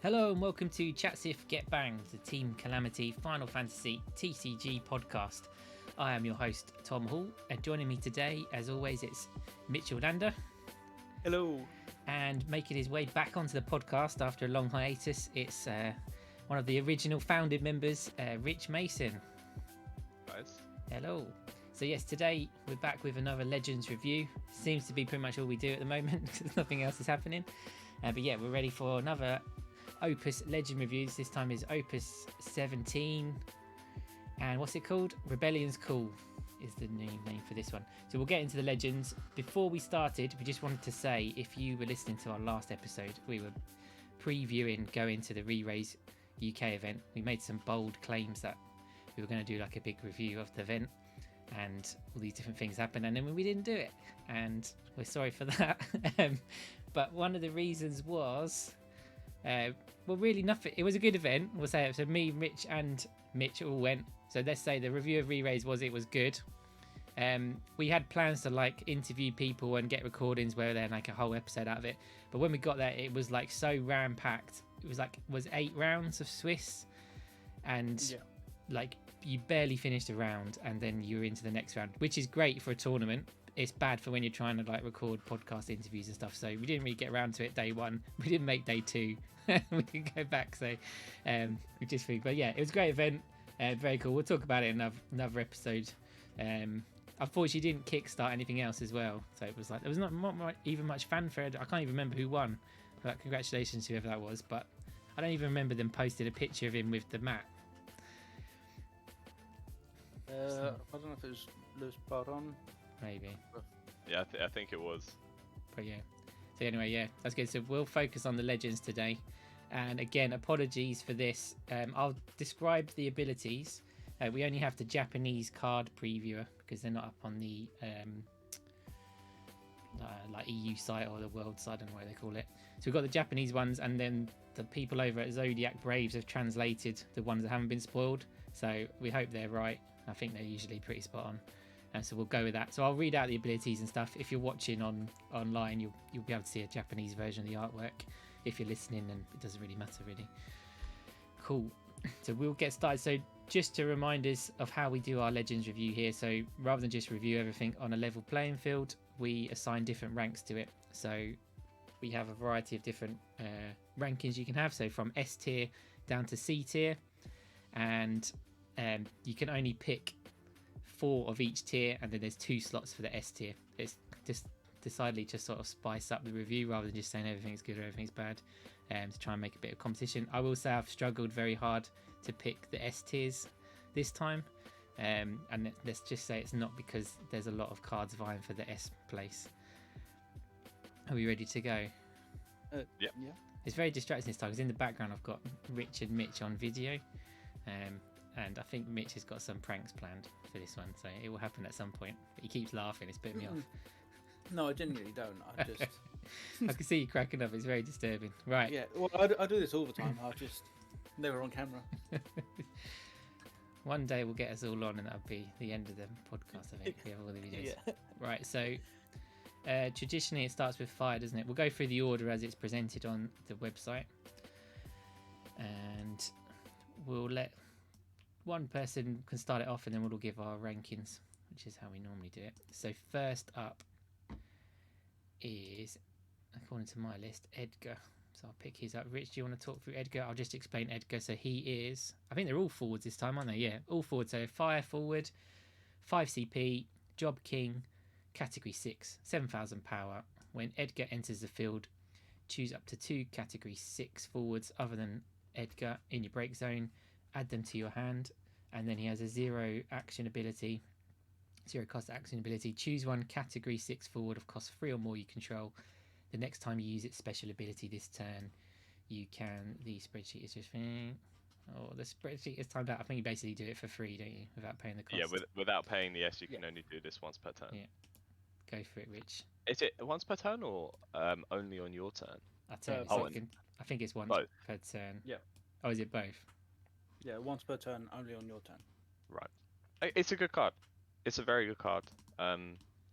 Hello and welcome to Chat Sith Get Banged, the Team Calamity Final Fantasy TCG podcast. I am your host, Tom Hall, and joining me today, as always, it's Mitchell Lander. Hello. And making his way back onto the podcast after a long hiatus, it's one of the original founded members, Rich Mason. Guys. Hello. So yes, today we're back with another Legends review. Seems to be pretty much all we do at the moment because nothing else is happening. But yeah, we're ready for another Opus Legend reviews. This time is Opus 17. And what's it called? Rebellion's Call is the new name for this one. So we'll get into the Legends. Before we started, we just wanted to say, if you were listening to our last episode, we were previewing going to the Re-Raise UK event. We made some bold claims that we were going to do like a big review of the event, and all these different things happened, and then we didn't do it, and we're sorry for that. But one of the reasons was well, really nothing. It was a good event, we'll say it. So me, Rich and Mitch all went. So let's say the review of Re-Raise was good. We had plans to like interview people and get recordings where they're like a whole episode out of it, but when we got there it was like so ram packed. It was 8 rounds of Swiss, and like you barely finished a round and then you're into the next round, which is great for a tournament. It's bad for when you're trying to like record podcast interviews and stuff. So we didn't really get around to it day one. We didn't make day 2. We didn't go back. So we just think, but yeah, it was a great event. Very cool. We'll talk about it in another episode. Unfortunately, didn't kickstart anything else as well. So it was like there was not even much fanfare. I can't even remember who won. But congratulations to whoever that was. But I don't even remember them posting a picture of him with the mat. I don't know if it was Lewis Baron. Maybe. Yeah, I think it was. But yeah. So anyway, yeah, that's good. So we'll focus on the Legends today. And again, apologies for this. I'll describe the abilities. We only have the Japanese card previewer because they're not up on the like EU site or the world site, I don't know what they call it. So we've got the Japanese ones, and then the people over at Zodiac Braves have translated the ones that haven't been spoiled. So we hope they're right. I think they're usually pretty spot on. And so we'll go with that. So I'll read out the abilities and stuff. If you're watching online, you'll be able to see a Japanese version of the artwork. If you're listening, then it doesn't really matter, really. Cool. So we'll get started. So just to remind us of how we do our Legends review here. So rather than just review everything on a level playing field, we assign different ranks to it. So we have a variety of different rankings you can have. So from S tier down to C tier. And you can only pick 4 of each tier, and then there's 2 slots for the S tier. It's just decidedly just sort of spice up the review rather than just saying everything's good or everything's bad, to try and make a bit of competition. I will say I've struggled very hard to pick the S tiers this time, and let's just say it's not because there's a lot of cards vying for the S place. Are we ready to go? Yeah. It's very distracting this time because in the background I've got Rich and Mitch on video, and I think Mitch has got some pranks planned for this one, so it will happen at some point. But he keeps laughing, it's putting me off. No, I genuinely don't. I just... I can see you cracking up, it's very disturbing. Right. Yeah, well, I do this all the time. I just never on camera. One day we'll get us all on and that'll be the end of the podcast, I think. We have all the videos. Yeah. Right, so traditionally it starts with fire, doesn't it? We'll go through the order as it's presented on the website. And we'll let one person can start it off, and then we'll give our rankings, which is how we normally do it. So first up is, according to my list, Edgar. So I'll pick his up. Rich, do you want to talk through Edgar? I'll just explain Edgar. So he is, I think they're all forwards this time, aren't they? Yeah, all forwards. So fire forward, 5 CP, job king, category 6, 7,000 power. When Edgar enters the field, choose up to 2 category 6 forwards other than Edgar in your break zone. Add them to your hand, and then he has a 0 action ability, 0 cost action ability. Choose one category 6 forward of cost 3 or more you control. The next time you use its special ability this turn, you can. The spreadsheet is just. The spreadsheet is timed out. I think you basically do it for free, don't you, without paying the cost? Yeah, without paying the S, you can only do this once per turn. Yeah, go for it, Rich. Is it once per turn or only on your turn? I think it's once per turn. Yeah. Oh, is it both? Yeah, once per turn, only on your turn. Right. It's a good card. It's a very good card.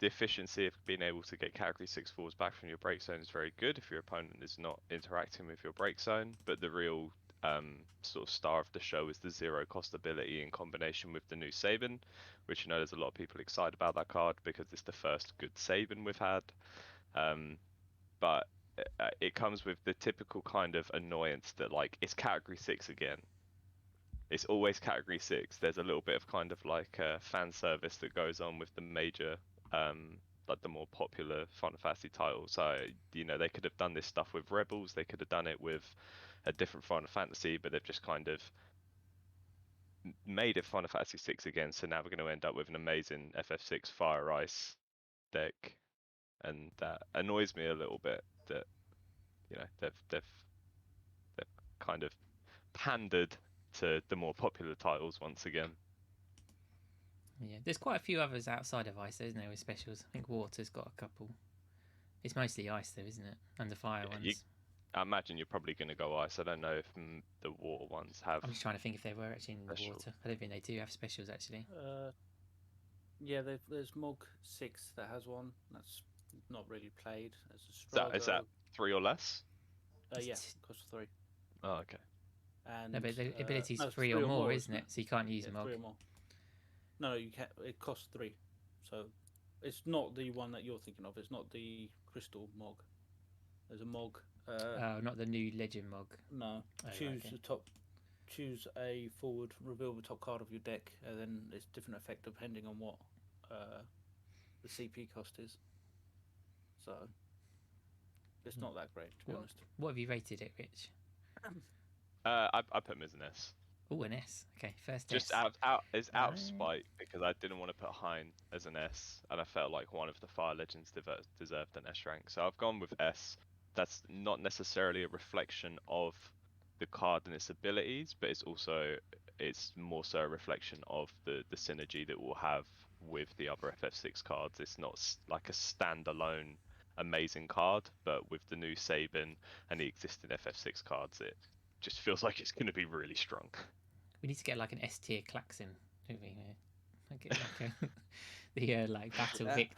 the efficiency of being able to get category 6 falls back from your break zone is very good if your opponent is not interacting with your break zone, but the real sort of star of the show is the 0 cost ability in combination with the new Sabin, which there's a lot of people excited about that card because it's the first good Sabin we've had. But it comes with the typical kind of annoyance that like it's category 6 again. It's always category 6. There's a little bit of kind of like fan service that goes on with the major like the more popular Final Fantasy titles. So they could have done this stuff with Rebels, they could have done it with a different Final Fantasy, but they've just kind of made it Final Fantasy 6 again. So now we're going to end up with an amazing FF6 Fire Ice deck, and that annoys me a little bit that they've kind of pandered to the more popular titles once again. Yeah, there's quite a few others outside of ice, isn't there, with specials? I think water's got a couple. It's mostly ice, though, isn't it? And the fire ones. I imagine you're probably going to go ice. I don't know if the water ones have. I'm just trying to think if they were actually in the special. water. I don't think they do have specials, actually. Yeah, there's Mog 6 that has one. That's not really played. As a Is that 3 or less? Yeah, costs 3. Oh, okay. And no, but the ability's no, 3 or more, isn't it? So you can't use Mog. 3 or more. No, you can't. It costs 3. So it's not the one that you're thinking of. It's not the Crystal Mog. There's a Mog. Not the new Legend Mog. No. Choose a forward, reveal the top card of your deck, and then it's different effect depending on what the CP cost is. So it's not that great, to be honest. What have you rated it, Rich? I put him as an S. Oh, an S. Okay, first just S. out of spite, because I didn't want to put Hein as an S, and I felt like one of the Fire Legends deserved an S rank. So I've gone with S. That's not necessarily a reflection of the card and its abilities, but it's more so a reflection of the synergy that we'll have with the other FF6 cards. It's not like a standalone amazing card, but with the new Sabin and the existing FF6 cards, it just feels like it's going to be really strong. We need to get like an S tier klaxon, don't we? Like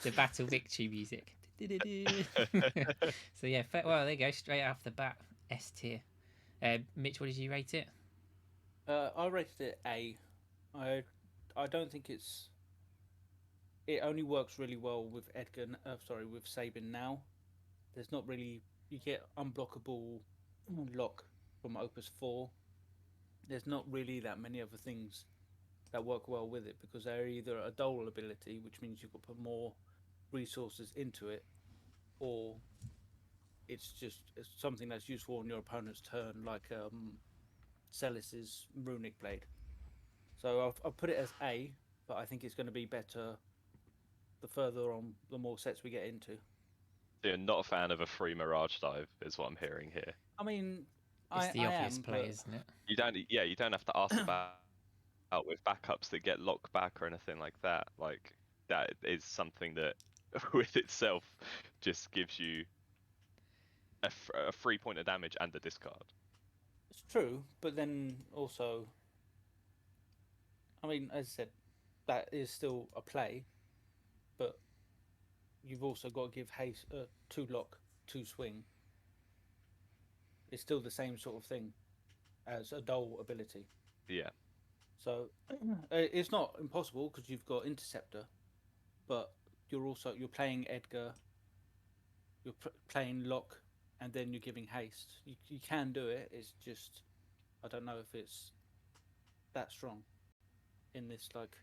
the battle victory music. So yeah, well, there you go, straight off the bat, S tier. Mitch, what did you rate it? I rated it A. I don't think it only works really well with with Sabin now. There's not really, you get unblockable lock from Opus 4. There's not really that many other things that work well with it, because they're either a dole ability, which means you've got to put more resources into it, or it's something that's useful on your opponent's turn, like Celis's Runic Blade. So I've put it as A, but I think it's going to be better the more sets we get into. You're not a fan of a free Mirage Dive, is what I'm hearing here. I mean, it's the obvious play, isn't it? You don't have to ask about with backups that get locked back or anything like that. Like, that is something that with itself just gives you a 3 point of damage and a discard. It's true, but then also, I mean, as I said, that is still a play, but you've also got to give haste 2 lock, 2 swing. It's still the same sort of thing as a dole ability. Yeah. So it's not impossible because you've got Interceptor, but you're playing Edgar, you're playing Lock, and then you're giving haste. You can do it. It's just, I don't know if it's that strong in this like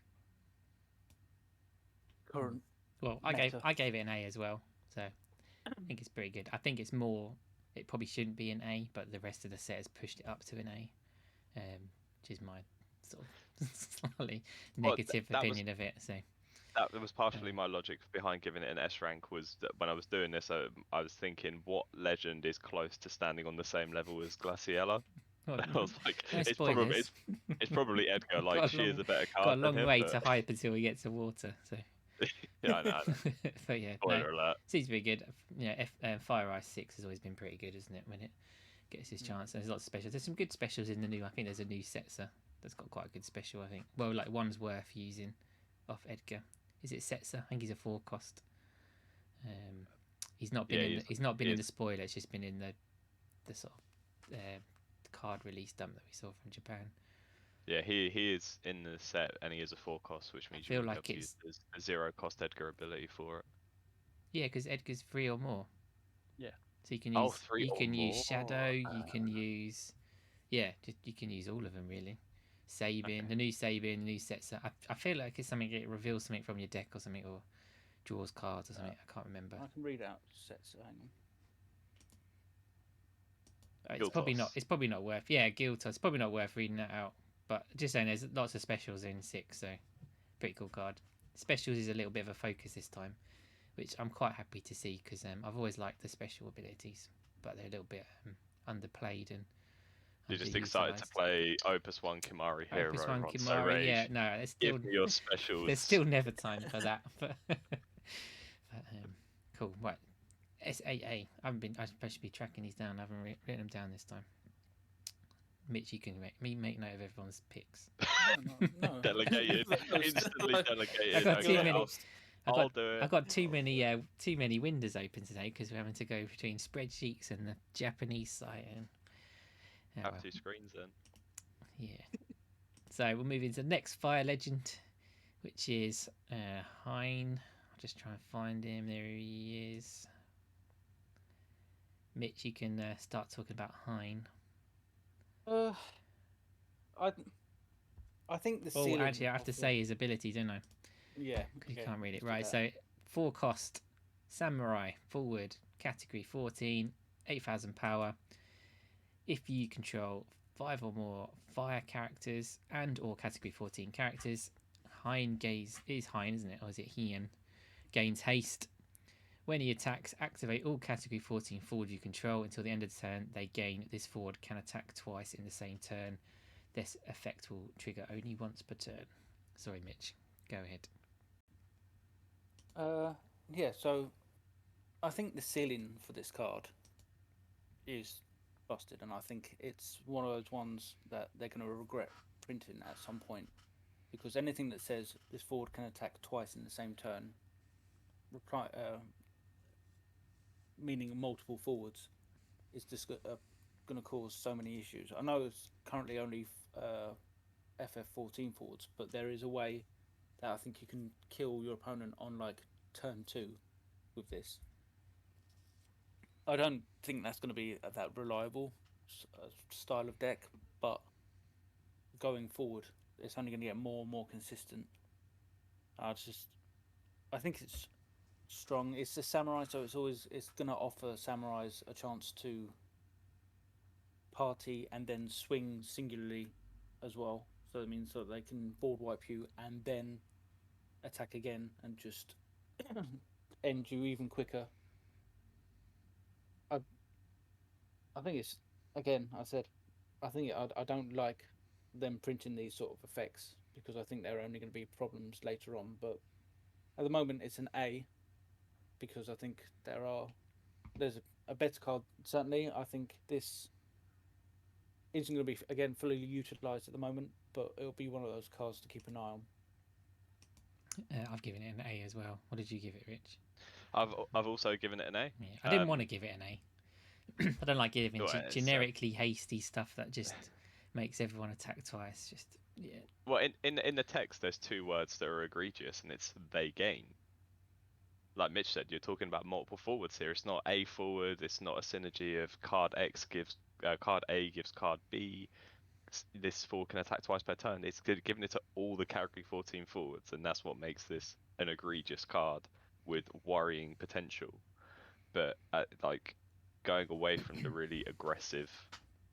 current. Well, I gave it an A as well, so I think it's pretty good. I think it's more. It probably shouldn't be an A, but the rest of the set has pushed it up to an A, which is my sort of slightly negative opinion of it. So that was partially my logic behind giving it an S rank, was that when I was doing this, I was thinking, what legend is close to standing on the same level as Glaciella? I was like, it's probably Edgar. Like, she is a better card. Got a long way to hype until we get to water. So yeah, I know. But yeah, seems to be good. Fire Ice 6 has always been pretty good, isn't it? When it gets his chance, there's lots of specials. There's some good specials in the new. I think there's a new Setzer that's got quite a good special. I think. Well, like one's worth using off Edgar. Is it Setzer? I think he's a 4 cost. He's not been he's not been in the spoiler. It's just been in the sort of card release dump that we saw from Japan. Yeah, he is in the set, and he is a 4 cost, which means you feel will like be able to use a 0 cost Edgar ability for it. Yeah, because Edgar's 3 or more. Yeah. So you can use 3 you or can use more? Shadow. You can use you can use all of them really. Sabin, Okay. the new Sabin, new sets. I feel like it's something, it reveals something from your deck or something, or draws cards or something. I can't remember. I can read out sets. Hang on. It's probably not worth. Yeah, Guiltos. It's probably not worth reading that out. But just saying, there's lots of specials in 6, so pretty cool card. Specials is a little bit of a focus this time, which I'm quite happy to see, because I've always liked the special abilities, but they're a little bit underplayed and. You're just excited to play Opus 1 Kimari Hero. Opus 1 Ronso Kimari, Rage. yeah, no, there's still Give me your specials. There's still never time for that. But cool. Right, SAA. I'm supposed to be tracking these down. I haven't written them down this time. Mitch, you can make note of everyone's picks. No. Delegated. Instantly delegated. I got too many. I'll do it. I've got too many windows open today because we're having to go between spreadsheets and the Japanese site. And have 2 screens then. Yeah. So we'll move into the next Fire Legend, which is Hein. I'll just try and find him. There he is. Mitch, you can start talking about Hein. I think the ceiling. Oh, actually, I have to say his ability, don't I? Yeah. Because you can't read it. Right, so 4 cost, Samurai, forward, category 14, 8,000 power. If you control 5 or more fire characters and or category 14 characters, Hein is Hein, isn't it? Or is it Hien? Gains haste. When he attacks, activate all category 14 forward you control until the end of the turn. They gain. This forward can attack twice in the same turn. This effect will trigger only once per turn. Sorry, Mitch. Go ahead. Yeah, so I think the ceiling for this card is busted, and I think it's one of those ones that they're going to regret printing at some point, because anything that says this forward can attack twice in the same turn, meaning multiple forwards, is just going to cause so many issues. I know it's currently only FF14 forwards, but there is a way that I think you can kill your opponent on like turn 2 with this. I don't think that's going to be that reliable style of deck, but going forward, it's only going to get more and more consistent. I think it's strong. It's a samurai, so it's going to offer samurais a chance to party and then swing singularly as well. So it means that they can board wipe you and then attack again and just end you even quicker. I think it's, again, I don't like them printing these sort of effects, because I think there are only going to be problems later on. But at the moment, it's an A, because I think there's a better card. Certainly, I think this isn't going to be, again, fully utilised at the moment, but it'll be one of those cards to keep an eye on. I've given it an A as well. What did you give it, Rich? I've also given it an A. Yeah, I didn't want to give it an A. I don't like giving generically hasty stuff that just makes everyone attack twice. Just Well, in the text, there's 2 words that are egregious, and it's they gain. Like Mitch said, you're talking about multiple forwards here. It's not a forward. It's not a synergy of card X gives card A gives card B. This forward can attack twice per turn. It's giving it to all the category 14 forwards, and that's what makes this an egregious card with worrying potential. But like going away from the really aggressive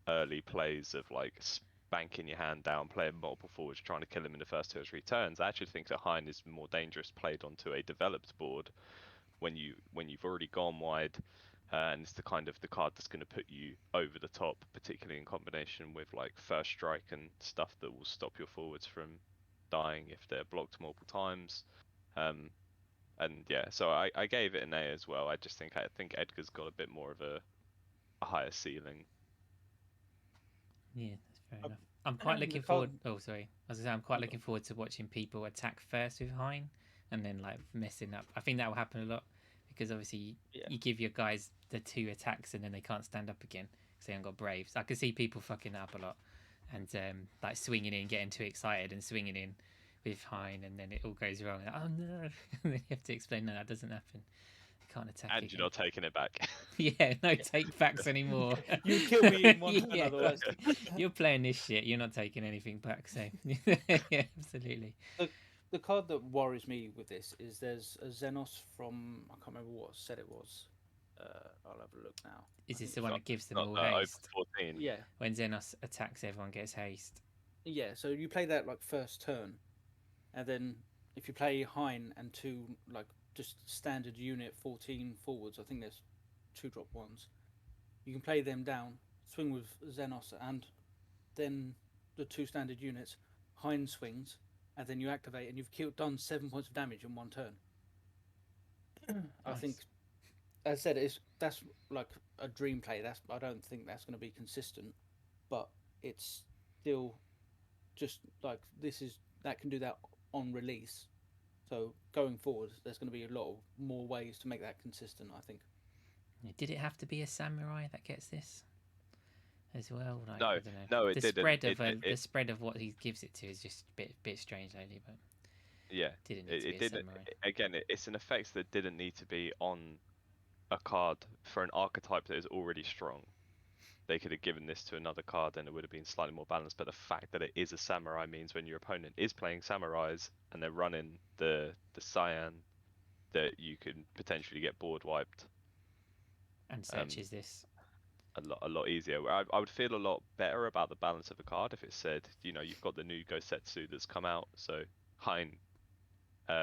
early plays of like spanking your hand down, playing multiple forwards, trying to kill him in the first 2 or 3 turns, I actually think that Hein is more dangerous played onto a developed board when you've already gone wide, and it's the kind of the card that's going to put you over the top, particularly in combination with like first strike and stuff that will stop your forwards from dying if they're blocked multiple times. And yeah, so I gave it an A as well. I think Edgar's got a bit more of a higher ceiling. Yeah, that's fair enough. I'm quite looking forward. Oh, sorry. As I say, I'm quite looking forward to watching people attack first with Hein and then like messing up. I think that will happen a lot because obviously Yeah. you give your guys the 2 attacks and then they can't stand up again because they haven't got braves. I can see people fucking that up a lot and like swinging in, getting too excited and swinging in with Hein, and then it all goes wrong. Like, oh no! And then you have to explain, no, that doesn't happen. You can't attack And again. you're not taking it back. Yeah, no take backs anymore. You kill me in one turn, Yeah, otherwise. you're playing this shit. You're not taking anything back. So yeah, absolutely. The card that worries me with this is there's a Xenos from, I can't remember what set it was. I'll have a look now. Is I this think the one that gives them Not all the Opus haste? 14. Yeah, When Xenos attacks, everyone gets haste. yeah. So you play that like first turn, and then if you play Hein and 2 like just standard unit 14 forwards, I think there's 2-drop ones. You can play them down, swing with Xenos, and then the 2 standard units. Hein swings, and then you activate, and you've done 7 points of damage in 1 turn. I Nice. think, as I said, that's like a dream play. I don't think that's going to be consistent, but it's still just like that can do that on release. So going forward, there's going to be a lot of more ways to make that consistent, I think. Did it have to be a samurai that gets this as well? Like, No, I don't know. no, it the didn't. Spread of It- the spread of what he gives it to is just a bit strange lately, but Yeah, didn't need to it be a didn't. samurai. Again, it's an effect that didn't need to be on a card for an archetype that is already strong. They could have given this to another card and it would have been slightly more balanced. But the fact that it is a samurai means when your opponent is playing samurais and they're running the cyan, that you can potentially get board wiped And searches this. a lot easier. I would feel a lot better about the balance of a card if it said, you've got the new Gosetsu that's come out, so Hein,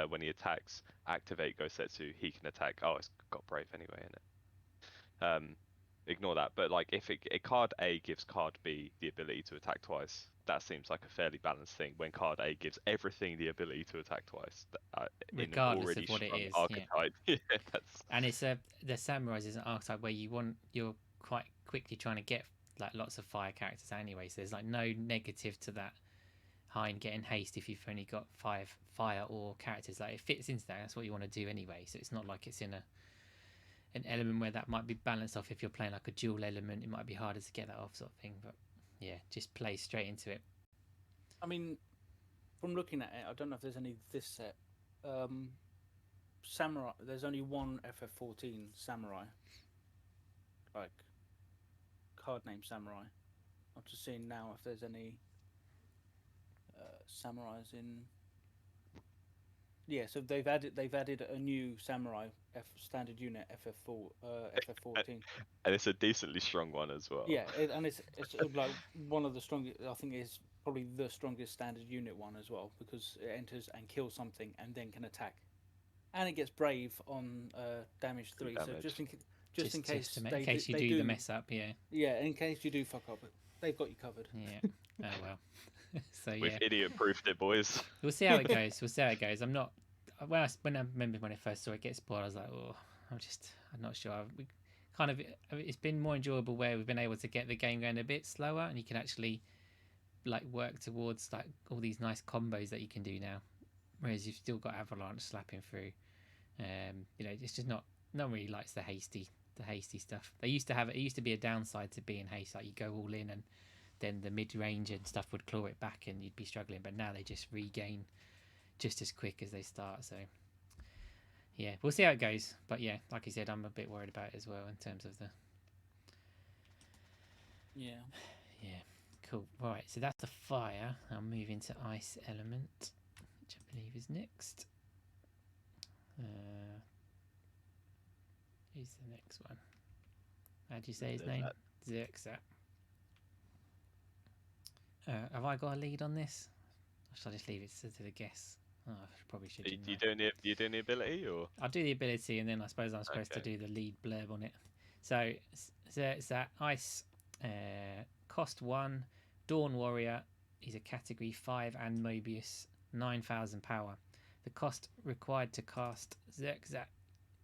when he attacks, activate Gosetsu, he can attack. Oh, it's got Brave anyway in it. Ignore that. But like, if a card A gives card B the ability to attack twice, that seems like a fairly balanced thing. When card A gives everything the ability to attack twice, in an Regardless already of what it strong is, yeah. archetype. Yeah, that's And it's the samurais is an archetype where you're quite quickly trying to get like lots of fire characters anyway. So there's like no negative to that Hein getting haste if you've only got 5 fire or characters. Like it fits into that. That's what you want to do anyway. So it's not like it's in an element where that might be balanced off. If you're playing like a dual element, it might be harder to get that off, sort of thing. But yeah, just play straight into it. I mean, from looking at it, I don't know if there's any this set. Samurai. There's only one FF14 samurai. Like card name samurai. I'm just seeing now if there's any samurais in. Yeah, so they've added a new samurai standard unit FF14. and it's a decently strong one as well. Yeah, and it's like one of the strongest. I think it's probably the strongest standard unit one as well, because it enters and kills something and then can attack, and it gets brave on damage 3. So Damage. just in case in case you do the mess up, yeah. Yeah, in case you do fuck up, they've got you covered. Yeah. Oh well. So yeah. We've idiot-proofed it, boys. We'll see how it goes. We'll see how it goes. I'm not when I remember when I first saw it get spoiled, I was like, oh, I'm not sure. We kind of it's been more enjoyable where we've been able to get the game going a bit slower, and you can actually like work towards like all these nice combos that you can do now. Whereas you've still got Avalanche slapping through. It's just not really likes the hasty stuff. It used to be a downside to being hasty, like you go all in and then the mid-range and stuff would claw it back and you'd be struggling, but now they just regain just as quick as they start. So yeah, we'll see how it goes, but yeah, like I said, I'm a bit worried about it as well in terms of the yeah, cool. Right, so that's the fire. I'll move into ice element, which I believe is next. Who's the next one? How do you say his name? Zerxat. Have I got a lead on this? Or should I just leave it to the guess? Oh, I probably should. You doing the ability, or I'll do the ability, and then I suppose I'm supposed to do the lead blurb on it. So it's that ice, cost 1, Dawn Warrior. He's a category 5 and Mobius, 9,000 power. The cost required to cast Zerxat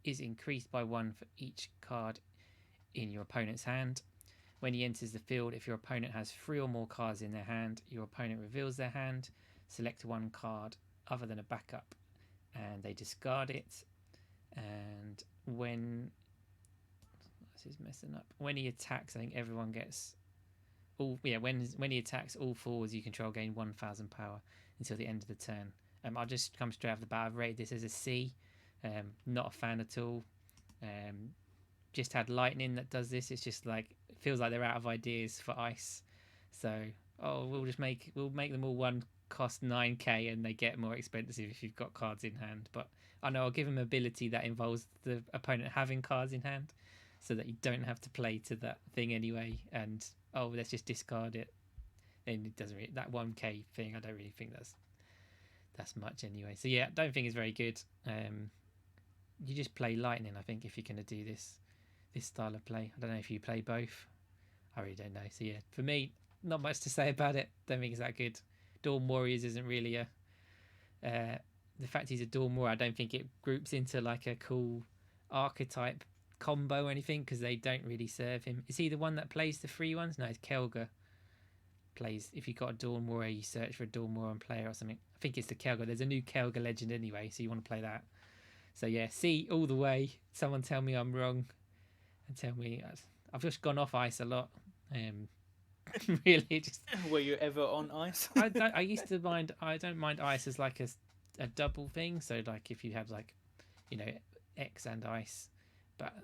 is increased by 1 for each card in your opponent's hand. When he enters the field, if your opponent has 3 or more cards in their hand, your opponent reveals their hand, select 1 card other than a backup, and they discard it. and when this is messing up, when he attacks, I think everyone gets all. Yeah, when he attacks, all forwards you control gain 1,000 power until the end of the turn. I'll just come straight off the bat. I've rated this as a C. Not a fan at all. Just had lightning that does this. It's just like it feels like they're out of ideas for ice. So we'll make them all one cost 9k and they get more expensive if you've got cards in hand. But I know I'll give them ability that involves the opponent having cards in hand, so that you don't have to play to that thing anyway. And let's just discard it. And it doesn't really, that 1k thing. I don't really think that's much anyway. So yeah, I don't think it's very good. You just play lightning, I think, if you're going to do this style of play. I don't know if you play both. I really don't know. So yeah, for me, not much to say about it. Don't think it's that good. Dawn Warriors isn't really a the fact he's a Dawn Warrior, I don't think it groups into like a cool archetype combo or anything, because they don't really serve him. Is he the one that plays the free ones? No, it's Kelga plays. If you've got a Dawn Warrior, you search for a Dawn Warrior player or something. I think it's the Kelga. There's a new Kelga legend anyway, so you want to play that. So yeah, C all the way. Someone tell me I'm wrong, and tell me I've just gone off ice a lot. Really, just were you ever on ice? I used to mind. I don't mind ice as like a double thing. So like if you have like, X and ice, but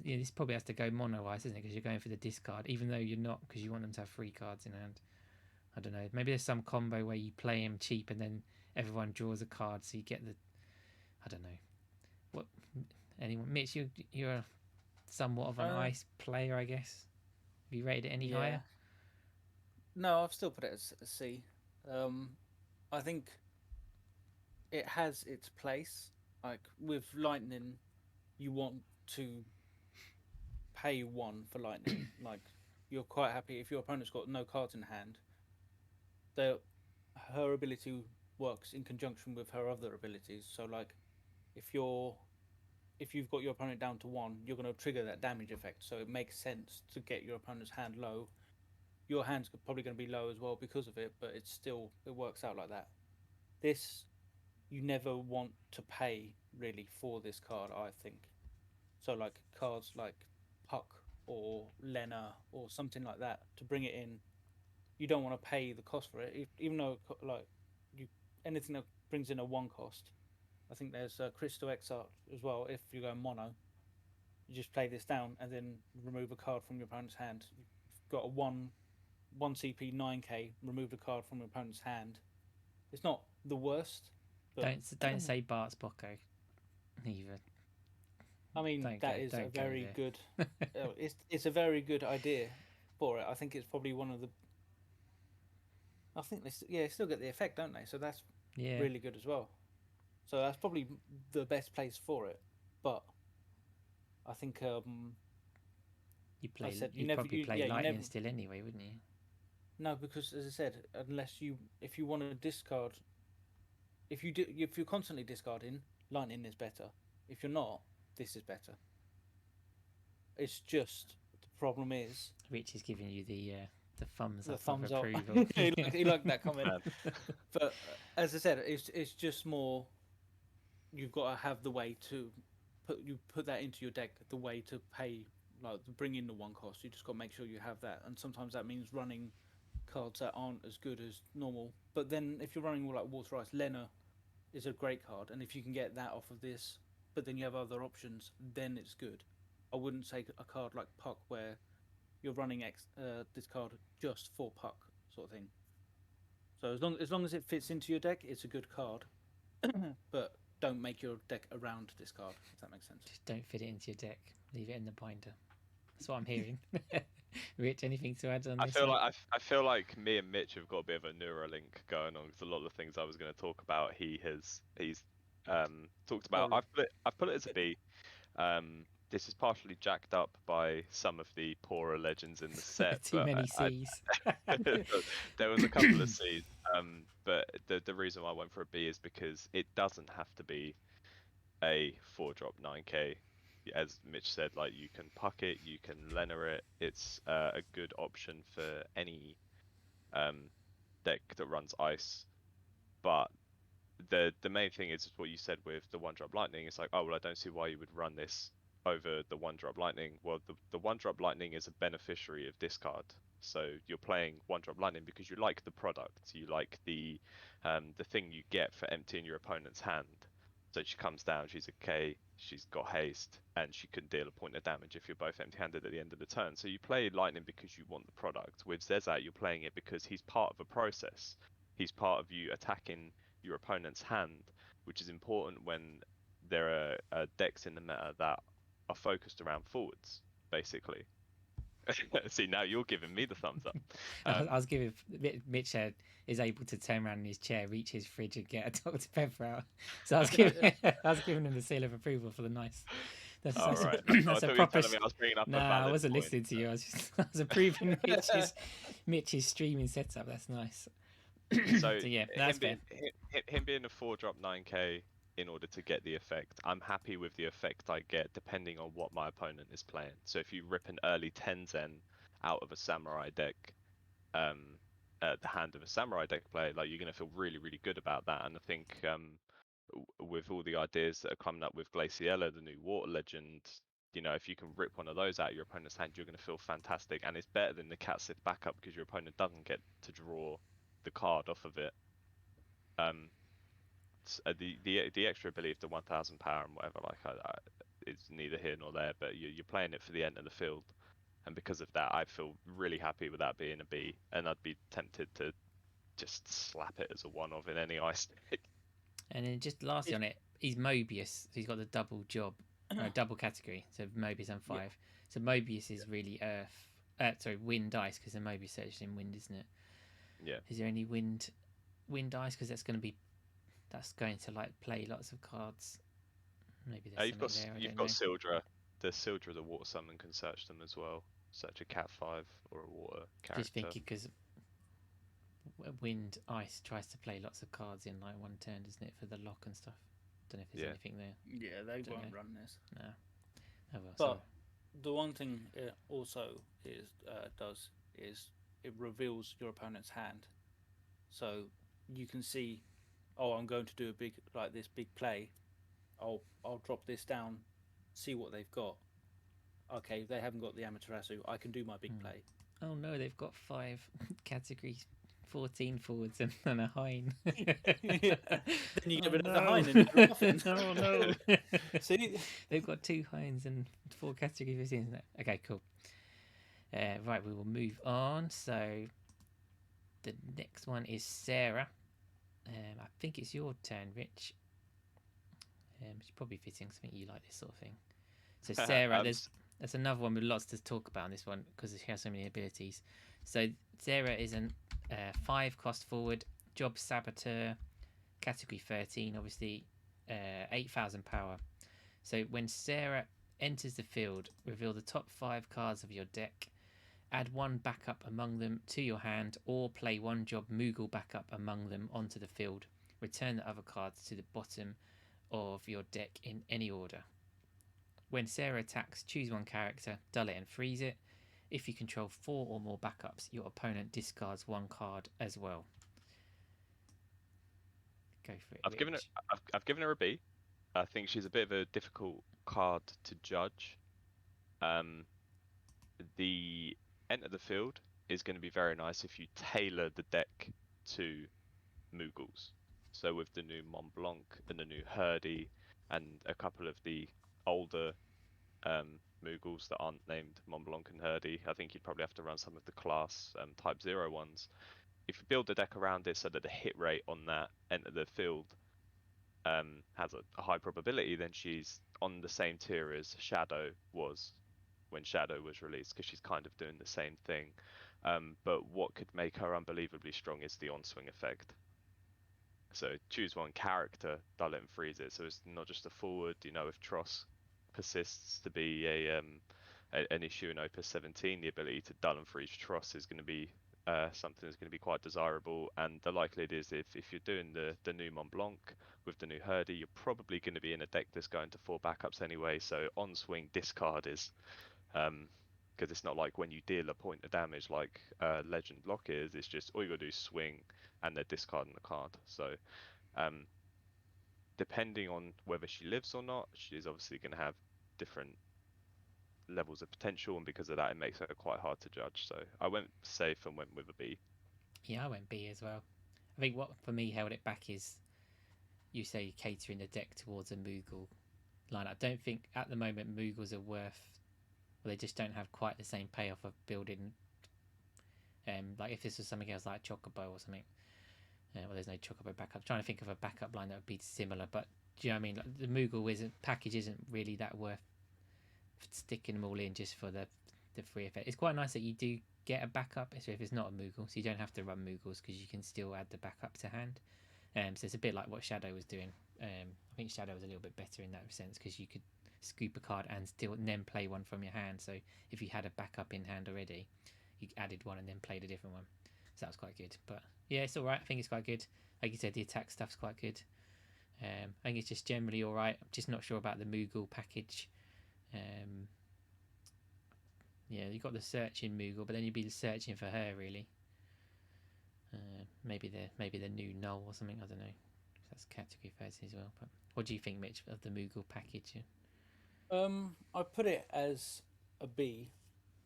this probably has to go mono ice, isn't it? Because you're going for the discard, even though you're not, because you want them to have 3 cards in hand. I don't know. Maybe there's some combo where you play him cheap and then everyone draws a card, so you get the. I don't know. What? Anyone? Mitch, you're somewhat of an ice player, I guess. Have you rated it any higher? No, I've still put it as a C. I think it has its place. Like with lightning, you want to pay 1 for lightning. Like you're quite happy if your opponent's got no cards in hand. Her ability works in conjunction with her other abilities. So like if you've got your opponent down to 1, you're going to trigger that damage effect. So it makes sense to get your opponent's hand low. Your hand's probably going to be low as well because of it, but it works out like that. This, you never want to pay really for this card, I think. So like cards like Puck or Lena or something like that, to bring it in, you don't want to pay the cost for it, even though anything that brings in a 1 cost. I think there's Crystal Exarch as well. If you go mono, you just play this down and then remove a card from your opponent's hand. You've got a 1 CP 9k, remove a card from your opponent's hand. It's not the worst. But don't say Bart's Bocco either. I mean, that is a very good. It's a very good idea for it. I think it's probably one of the. I think they still get the effect, don't they? So that's really good as well. So that's probably the best place for it. But I think you'd probably play lightning still anyway, wouldn't you? No, because as I said, if you want to discard, if you're constantly discarding, lightning is better. If you're not, this is better. It's just the problem is Rich is giving you the thumbs up thumbs of up. approval. he liked that comment. But as I said, it's just more. You've got to have the way to put that into your deck. The way to pay, like bring in the 1 cost. You just got to make sure you have that. And sometimes that means running cards that aren't as good as normal. But then if you're running like Water Ice, Lena is a great card, and if you can get that off of this, but then you have other options, then it's good. I wouldn't say a card like Puck where you're running this card just for Puck sort of thing. So as long as it fits into your deck, it's a good card. But don't make your deck around this card, if that makes sense. Just don't fit it into your deck. Leave it in the binder. That's what I'm hearing. Rich, anything to add on this? I feel like me and Mitch have got a bit of a Neuralink going on, because a lot of the things I was going to talk about, he's talked about. I've put it as a B. This is partially jacked up by some of the poorer legends in the set. Too many C's. There was a couple of C's. But the reason why I went for a B is because it doesn't have to be a 4-drop 9k. As Mitch said, like you can Puck it, you can Lena it. It's a good option for any deck that runs ice. But the main thing is what you said with the one drop lightning. It's like, oh well, I don't see why you would run this over the one drop lightning. Well, the one drop lightning is a beneficiary of discard. So you're playing one drop lightning because you like the product, you like the thing you get for emptying your opponent's hand. So she comes down, she's a K, she's got haste, and she can deal a point of damage if you're both empty-handed at the end of the turn. So you play lightning because you want the product. With Zezat, you're playing it because he's part of a process. He's part of you attacking your opponent's hand, which is important when there are decks in the meta that are focused around forwards, basically. See, now you're giving me the thumbs up. I was giving Mitch is able to turn around in his chair, reach his fridge, and get a Dr Pepper out. So I was giving him the seal of approval for the nice. That's All right. That's I a thought you were proper. telling me I was bringing up a No, I valid wasn't point. listening to you. I was approving Mitch's streaming setup. That's nice. So yeah, that's fair. him being a 4-drop 9k in order to get the effect, I'm happy with the effect I get depending on what my opponent is playing. So if you rip an early Tenzen out of a Samurai deck, at the hand of a Samurai deck player, like you're going to feel really, really good about that. And I think with all the ideas that are coming up with Glaciella, the new water legend, you know, if you can rip one of those out of your opponent's hand, you're going to feel fantastic. And it's better than the Cat Sith backup because your opponent doesn't get to draw the card off of it. The extra ability of the 1000 power and whatever, like it's neither here nor there, but you're playing it for the end of the field, and because of that, I feel really happy with that being a B, and I'd be tempted to just slap it as a one-off in any ice deck. And then just lastly on it, he's Mobius. So he's got the double job, double category. So Mobius and 5. Yeah. So Mobius is really wind ice, because the Mobius search in wind, isn't it? Yeah. Is there any wind ice? Because that's going to like play lots of cards. Maybe there's you've got Sildra. The Sildra, the water summon, can search them as well. Search a Cat 5 or a water character. Just thinking because wind ice tries to play lots of cards in like one turn, doesn't it, for the lock and stuff? Don't know if there's anything there. Yeah, they won't run this. No. Oh, well, but the one thing it also does is it reveals your opponent's hand, so you can see, oh, I'm going to do a big play. I'll drop this down, see what they've got. Okay, they haven't got the Amaterasu. I can do my big play. Oh no, they've got 5 categories, 14 forwards and a Hein. Then you get rid of the Hein and you're off. Oh no. See, they've got 2 Heins and 4 category 15s. Okay, cool. Right, we will move on. So the next one is Sarah. I think it's your turn, Rich. It's probably fitting, because I think you like this sort of thing. So Sarah, there's another one with lots to talk about on this one because she has so many abilities. So Sarah is an 5 cost forward, job saboteur, category 13, obviously 8,000 power. So when Sarah enters the field, reveal the top 5 cards of your deck, add 1 backup among them to your hand, or play 1 job Moogle backup among them onto the field. Return the other cards to the bottom of your deck in any order. When Sarah attacks, choose 1 character, dull it and freeze it. If you control 4 or more backups, your opponent discards 1 card as well. Go for it. I've given her a B. I think she's a bit of a difficult card to judge. The enter the field is going to be very nice if you tailor the deck to Moogles. So with the new Mont Blanc and the new Herdy and a couple of the older Moogles that aren't named Mont Blanc and Herdy, I think you'd probably have to run some of the class type 0 ones. If you build the deck around it so that the hit rate on that enter the field has a high probability, then she's on the same tier as Shadow was when Shadow was released, because she's kind of doing the same thing. But what could make her unbelievably strong is the on-swing effect. So choose 1 character, dull it and freeze it. So it's not just a forward. You know, if Tross persists to be an issue in Opus 17, the ability to dull and freeze Tross is going to be something that's going to be quite desirable. And the likelihood is if you're doing the new Mont Blanc with the new Herdy, you're probably going to be in a deck that's going to 4 backups anyway. So on swing discard is, because it's not like when you deal a point of damage like Legend Block is, it's just all you got to do is swing and they're discarding the card. So depending on whether she lives or not, she's obviously going to have different levels of potential, and because of that, it makes her quite hard to judge. So I went safe and went with a B. Yeah, I went B as well. I think what for me held it back is you say catering the deck towards a Moogle line. I don't think at the moment Moogles are worth. Well, they just don't have quite the same payoff of building. Like if this was something else like Chocobo or something. Well, there's no Chocobo backup. I'm trying to think of a backup line that would be similar, but do you know what I mean? Like, the Moogle package isn't really that worth sticking them all in just for the free effect. It's quite nice that you do get a backup, so if it's not a Moogle, so you don't have to run Moogles because you can still add the backup to hand. So it's a bit like what Shadow was doing. I think Shadow was a little bit better in that sense because you could scoop a card and then play one from your hand. So if you had a backup in hand already, you added one and then played a different one. So that was quite good. But yeah, it's all right. I think it's quite good. Like you said, the attack stuff's quite good. I think it's just generally all right. I'm just not sure about the Moogle package. Yeah, you got the searching Moogle, but then you'd be searching for her really. Maybe the new Null or something. I don't know. That's category 30 as well. But what do you think, Mitch, of the Moogle package? I put it as a B,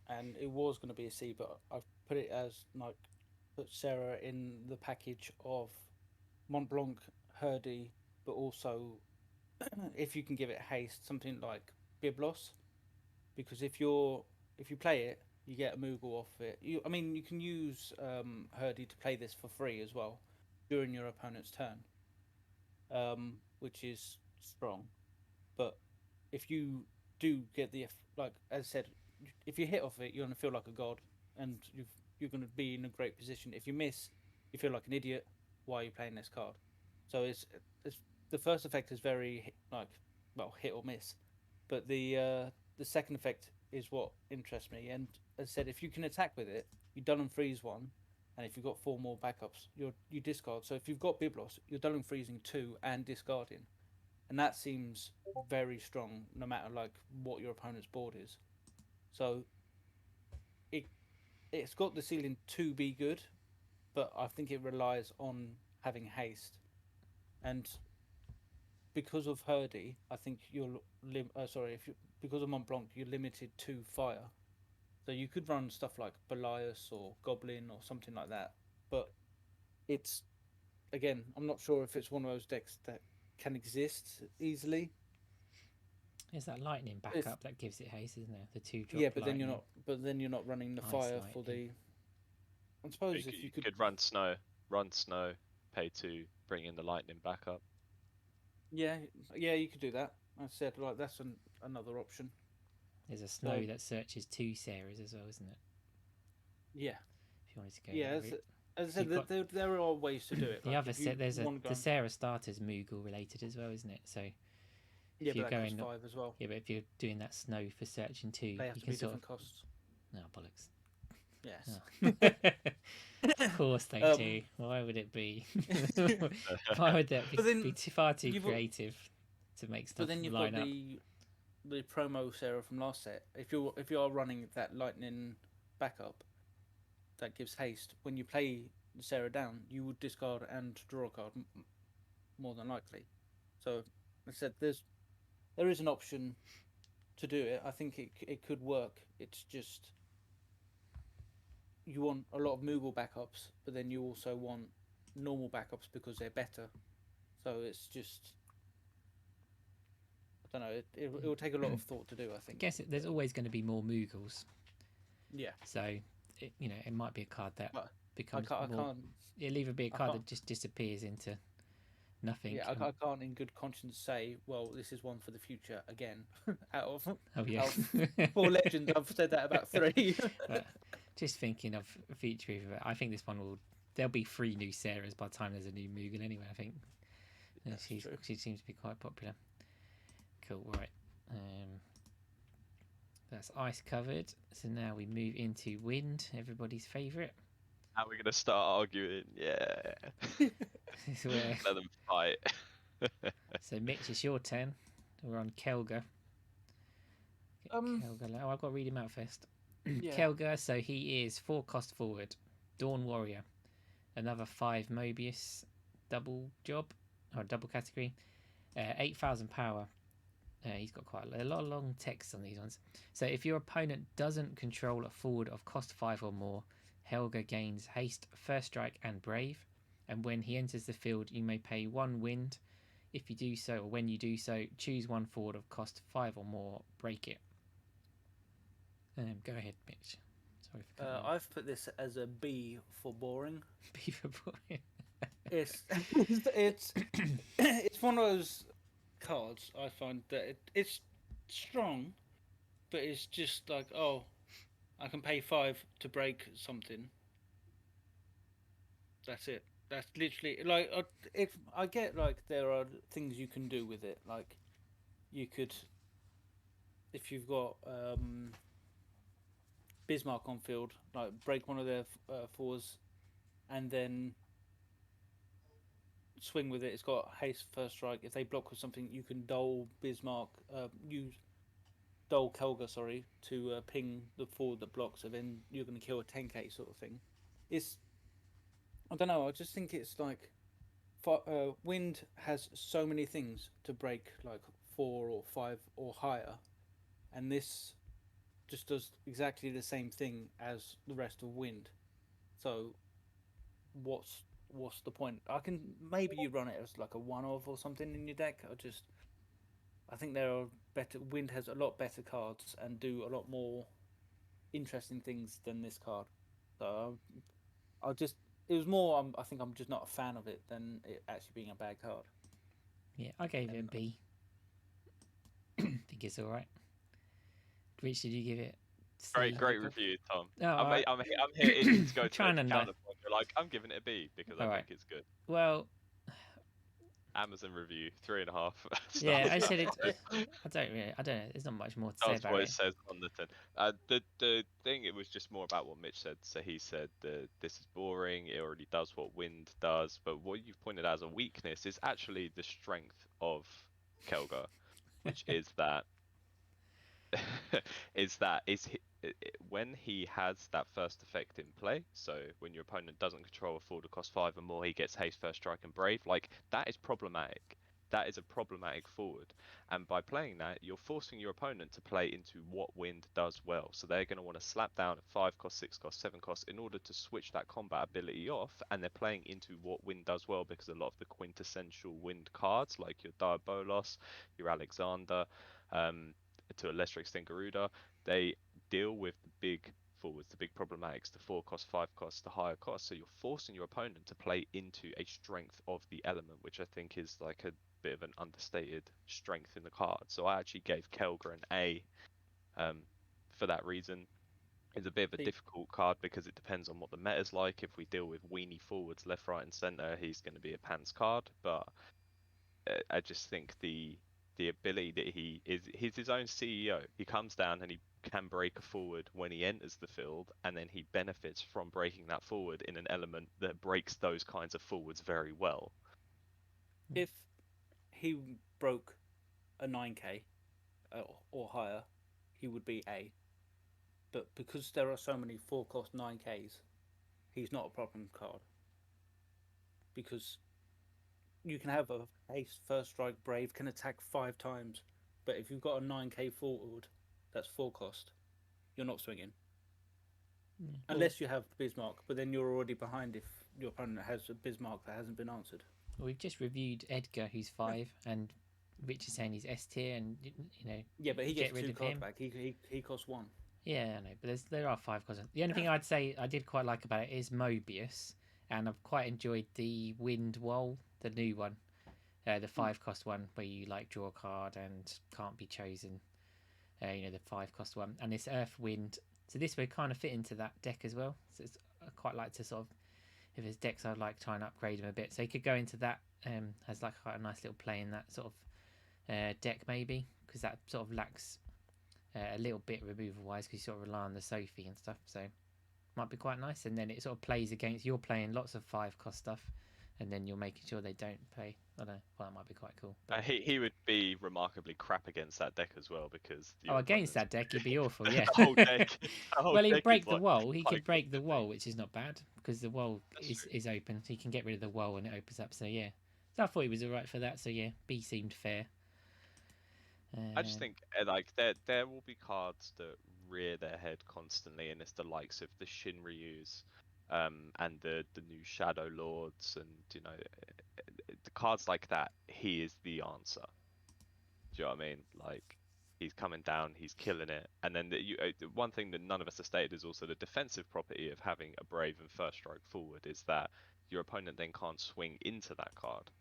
and it was going to be a C, but I've put it as like put Sarah in the package of Mont Blanc, Herdy, but also if you can give it haste, something like Biblos, because if you play it, you get a Moogle off it. You can use Herdy to play this for free as well during your opponent's turn, which is strong. But if you do get like as I said, if you hit off it, you're gonna feel like a god, and you're gonna be in a great position. If you miss, you feel like an idiot. Why are you playing this card? So it's the first effect is very hit or miss, but the second effect is what interests me. And as I said, if you can attack with it, you dull and freeze one, and if you've got 4 more backups, you discard. So if you've got Biblos, you're dull and freezing 2 and discarding, and that seems very strong, no matter like what your opponent's board is. So it's got the ceiling to be good, but I think it relies on having haste, and because of Herdy, I think because of Mont Blanc, you're limited to fire. So you could run stuff like Belias or Goblin or something like that, but it's again, I'm not sure if it's one of those decks that can exist easily. There's that lightning backup that gives it haste, isn't there? The 2-drop. Yeah, but lightning. then you're not running the fire Ice for the. I suppose You could run snow, pay 2, bring in the lightning backup. Yeah, you could do that. I said like that's another option. There's a snow that searches 2 Sarahs as well, isn't it? Yeah. If you wanted to go. Yeah, as I said, there are ways to do it. The other set, the Sarah starter's Moogle related as well, isn't it? So yeah, but that costs 5 as well. Yeah, but if you're doing that snow for searching 2, they have to be different costs. No, bollocks. Yes. Oh. Of course they do. Why would it be? Why would that be far too creative to make stuff line up? But then you've got the promo Sarah from last set. If you are running that lightning backup that gives haste, when you play Sarah down, you would discard and draw a card more than likely. So, like I said, there is an option to do it. I think it could work. It's just you want a lot of Moogle backups, but then you also want normal backups because they're better. So it's just, I don't know. It will take a lot of thought to do. I think. I guess there's always going to be more Moogles. Yeah. So it might be a card that becomes more. It'll either be a card that just disappears into nothing. Yeah, I can't in good conscience say, well, this is one for the future again. out of 4 legends, I've said that about 3. But just thinking of future, I think this one there'll be 3 new Sarahs by the time there's a new Moogle anyway. I think she seems to be quite popular. Cool, right. That's ice covered. So now we move into wind, everybody's favourite. Now we're gonna start arguing. Yeah. Let them fight. So Mitch, it's your turn. We're on Kelga. Kelga. I've got to read him out first. Yeah. Kelga. So he is 4 cost forward, Dawn Warrior, another 5 Mobius, double job or double category, 8,000 power. He's got quite a lot of long text on these ones. So if your opponent doesn't control a forward of cost 5 or more, Helga gains haste, first strike, and brave. And when he enters the field, you may pay 1 wind. If you do so, or when you do so, choose 1 forward of cost 5 or more, break it. Go ahead, Mitch. Sorry for cutting you off. I've put this as a B for boring. B for boring. It's it's one of those cards I find that it's strong, but it's just like, oh, I can pay 5 to break something. That's it. That's literally like, if I get like there are things you can do with it, like you could, if you've got Bismarck on field, like break one of their fours, and then swing with it. It's got haste, first strike. If they block with something, you can dole Bismarck, use dole Kelga, sorry, to ping the forward that blocks, and then you're going to kill a 10k sort of thing. It's, I don't know. I just think it's like, wind has so many things to break, like 4 or 5 or higher, and this just does exactly the same thing as the rest of wind. So, what's the point? I can, maybe you run it as like a one-off or something in your deck. I think there are better. Wind has a lot better cards and do a lot more interesting things than this card. So it was more. I think I'm just not a fan of it than it actually being a bad card. Yeah, I gave it a B. Think it's all right. Rich, did you give it? C? Great review, Tom. Oh, I'm here to go to trying to counterpoint. You're like, I'm giving it a B because I think it's good. Well, Amazon review 3.5. yeah, I said it. I don't know. There's not much more to say That's about what it. it says on the tin. The thing, it was just more about what Mitch said. So he said that this is boring. It already does what wind does. But what you've pointed out as a weakness is actually the strength of Kelga, which is that when he has that first effect in play, so when your opponent doesn't control a forward that costs 5 or more, he gets haste, first strike, and brave. Like, that is problematic. That is a problematic forward, and by playing that, you're forcing your opponent to play into what wind does well. So they're going to want to slap down at 5 cost, 6 cost, 7 cost in order to switch that combat ability off, and they're playing into what wind does well, because a lot of the quintessential wind cards, like your Diabolos, your Alexander, to a lesser extent Garuda, they deal with the big forwards, the big problematics, the 4 cost, 5 cost, the higher cost. So you're forcing your opponent to play into a strength of the element, which I think is like a bit of an understated strength in the card. So I actually gave Kelga an A for that reason. It's a bit of a difficult card because it depends on what the meta's like. If we deal with weenie forwards left, right, and center, he's going to be a pants card. But I just think the ability that he's his own CEO. He comes down and he can break a forward when he enters the field, and then he benefits from breaking that forward in an element that breaks those kinds of forwards very well. If he broke a 9k or higher, he would be A. But because there are so many 4 cost 9ks, he's not a problem card. Because you can have a haste, first strike, brave, can attack 5 times, but if you've got a 9k forward that's 4 cost, you're not swinging. Unless you have Bismarck, but then you're already behind if your opponent has a Bismarck that hasn't been answered. Well, we've just reviewed Edgar, who's 5, and Rich is saying he's S tier, and Yeah, but he gets rid 2 of cards him. back. He costs 1. Yeah, I know, but there are 5 costs. The only thing I'd say I did quite like about it is Mobius, and I've quite enjoyed the Wind Wall, the new one, the 5 cost one where you like draw a card and can't be chosen. The 5 cost one, and this Earth Wind. So this would kind of fit into that deck as well. So I quite like to sort of, if there's decks I'd like try and upgrade them a bit. So you could go into that as like quite a nice little play in that sort of deck maybe, because that sort of lacks a little bit removal wise, because you sort of rely on the Sophie and stuff. So might be quite nice, and then it sort of plays against, you're playing lots of 5 cost stuff, and then you're making sure they don't play. I don't know. Well, that might be quite cool. But he would be remarkably crap against that deck as well, because against that deck he'd be awful. Yeah. The whole deck. Well, he'd break the wall. He could break the wall, which is not bad because the wall is open. So you can get rid of the wall and it opens up. So yeah, So I thought he was alright for that. So yeah, B seemed fair. I just think like there will be cards that rear their head constantly, and it's the likes of the Shinryus, and the new Shadow Lords, and the cards like that. He is the answer. Do you know what I mean? Like he's coming down, he's killing it, and then the one thing that none of us have stated is also the defensive property of having a brave and first strike forward is that your opponent then can't swing into that card,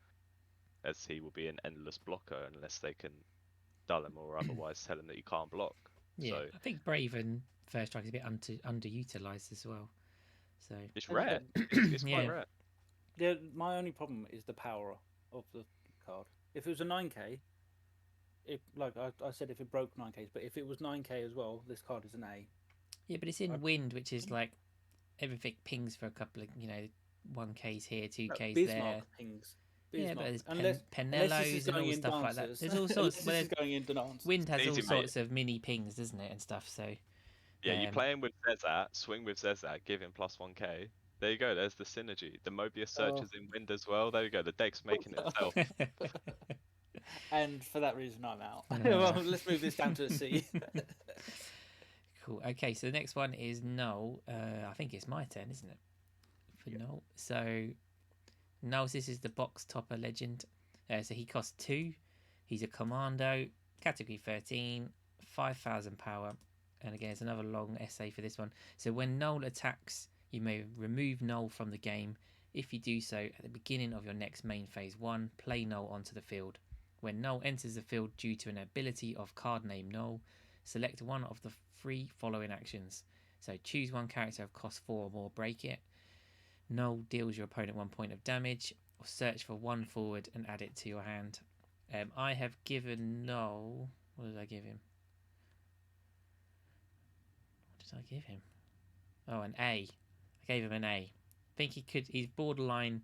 as he will be an endless blocker unless they can dull him or otherwise tell him that you can't block. Yeah, So I think Brave and First Strike is a bit underutilized as well. So it's rare. It's quite yeah. rare. Yeah, my only problem is the power of the card. If it was a 9k, like I said, if it broke 9ks, but if it was 9k as well, this card is an A. Yeah, but it's in Wind, which is like everything pings for a couple of 1Ks here, 2Ks Bismarck there. pings. Yeah, but Bismarck. there's Penellos and all in stuff like that. dancers. There's all sorts. Unless Well, this is going into dancers. Wind has all Easy, mate. sorts of mini pings, doesn't it, and stuff. So Yeah, you play him with Zezat, swing with Zezat, give him plus 1k. There you go. There's the synergy. The Mobius Search is in Wind as well. There you go. The deck's making itself. And for that reason, I'm out. Well, let's move this down to a C. Cool. Okay, so the next one is Null. I think it's my turn, isn't it? For Null. So Null, this is the box topper legend. So he costs 2. He's a commando, category 13, 5,000 power. And again, it's another long essay for this one. So when Null attacks, you may remove Null from the game. If you do so at the beginning of your next main phase 1, play Null onto the field. When Null enters the field due to an ability of card name Null, select one of the 3 following actions. So choose one character of cost 4 or more, break it. Null deals your opponent 1 point of damage, or search for 1 forward and add it to your hand. I have given Null... What did I give him? What did I give him? Oh, an A. I gave him an A. I think he's borderline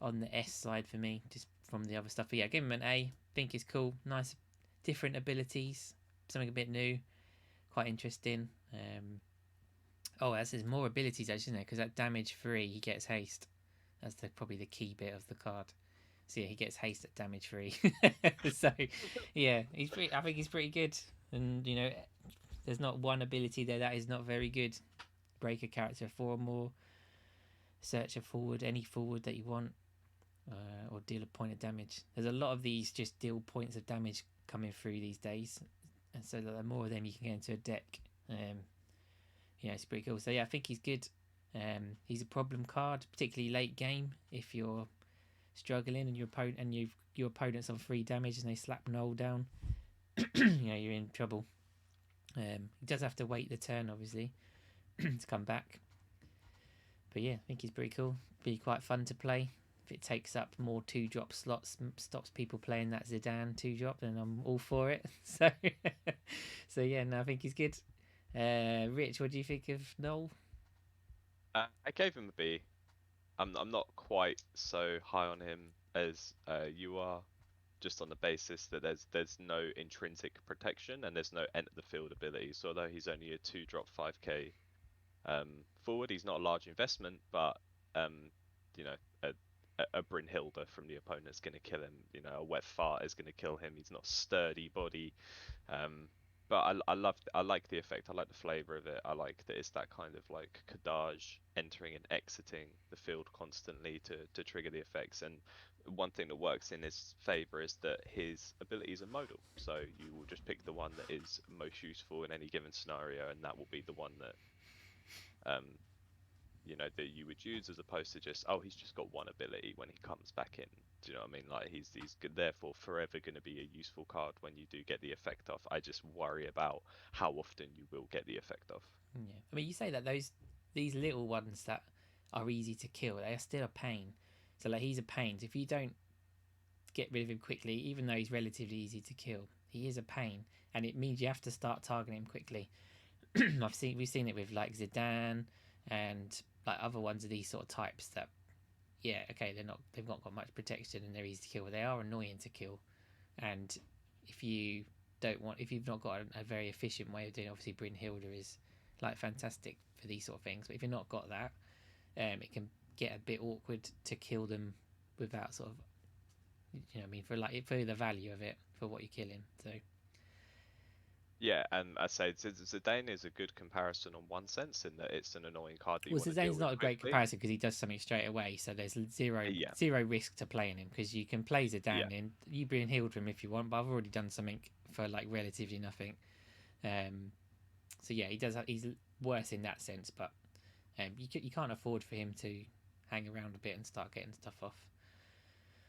on the S side for me, just from the other stuff. But yeah, I gave him an A. Think he's cool. Nice, different abilities. Something a bit new. Quite interesting. There's more abilities actually, isn't there? Because at damage 3, he gets haste. That's probably the key bit of the card. So yeah, he gets haste at damage 3. So yeah, I think he's pretty good. And there's not one ability there that is not very good. Break a character 4 or more. Search a forward, any forward that you want. Or deal a point of damage. There's a lot of these just deal points of damage coming through these days. And so the more of them you can get into a deck. It's pretty cool. So yeah, I think he's good. He's a problem card, particularly late game. If you're struggling and your opponent's on 3 damage and they slap Null down, you're in trouble. He does have to wait the turn, obviously, to come back. But yeah, I think he's pretty cool. Be quite fun to play. If it takes up more 2-drop slots, stops people playing that Zidane 2-drop, then I'm all for it. So yeah, no, I think he's good. Rich, what do you think of Null? I gave him a B. I'm not quite so high on him as you are, just on the basis that there's no intrinsic protection and there's no enter the field ability. So although he's only a 2-drop 5k forward, he's not a large investment, but a Brynhilde from the opponent is going to kill him. A wet fart is going to kill him. He's not sturdy body. But I like the effect. I like the flavor of it. I like that it's that kind of like Kadaj entering and exiting the field constantly to trigger the effects. And one thing that works in his favor is that his abilities are modal. So you will just pick the one that is most useful in any given scenario, and that will be the one that that you would use, as opposed to just, he's just got one ability when he comes back in. Do you know what I mean? Like he's therefore forever going to be a useful card when you do get the effect off. I just worry about how often you will get the effect off. Yeah, I mean, you say that these little ones that are easy to kill, they are still a pain. So like he's a pain. So if you don't get rid of him quickly, even though he's relatively easy to kill, he is a pain, and it means you have to start targeting him quickly. We've seen it with like Zidane and like other ones of these sort of types that, yeah, okay, they've not got much protection and they're easy to kill. They are annoying to kill, and if you've not got a very efficient way of doing it, obviously Brynhilde is like fantastic for these sort of things. But if you've not got that, it can get a bit awkward to kill them without sort of You know what I mean? For the value of it, for what you're killing. So Yeah, and I say Zidane is a good comparison on one sense in that it's an annoying card that you well, want to deal Zane's with not a great quickly. comparison because he does something straight away. So there's Yeah, zero risk to playing him because you can play yeah, Zidane in. You bring healed from him if you want, but I've already done something for like relatively nothing. So yeah, he's worse in that sense, but you can't afford for him to hang around a bit and start getting stuff off.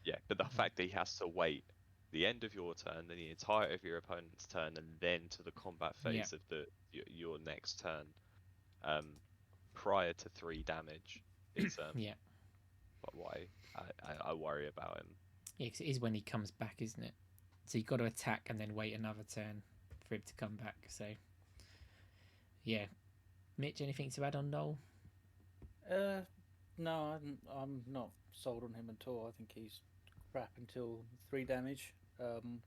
yeah. But the fact that he has to wait the end of your turn, then the entirety of your opponent's turn, and then to the combat Yeah. phase of your next turn, prior to 3 damage, is Yeah. why I worry about him. Yeah, 'cause it is when he comes back, isn't it? So you've got to attack and then wait another turn for him to come back. So yeah, Mitch, anything to add on Noel? No, I'm not sold on him at all. I think he's crap until 3 damage. And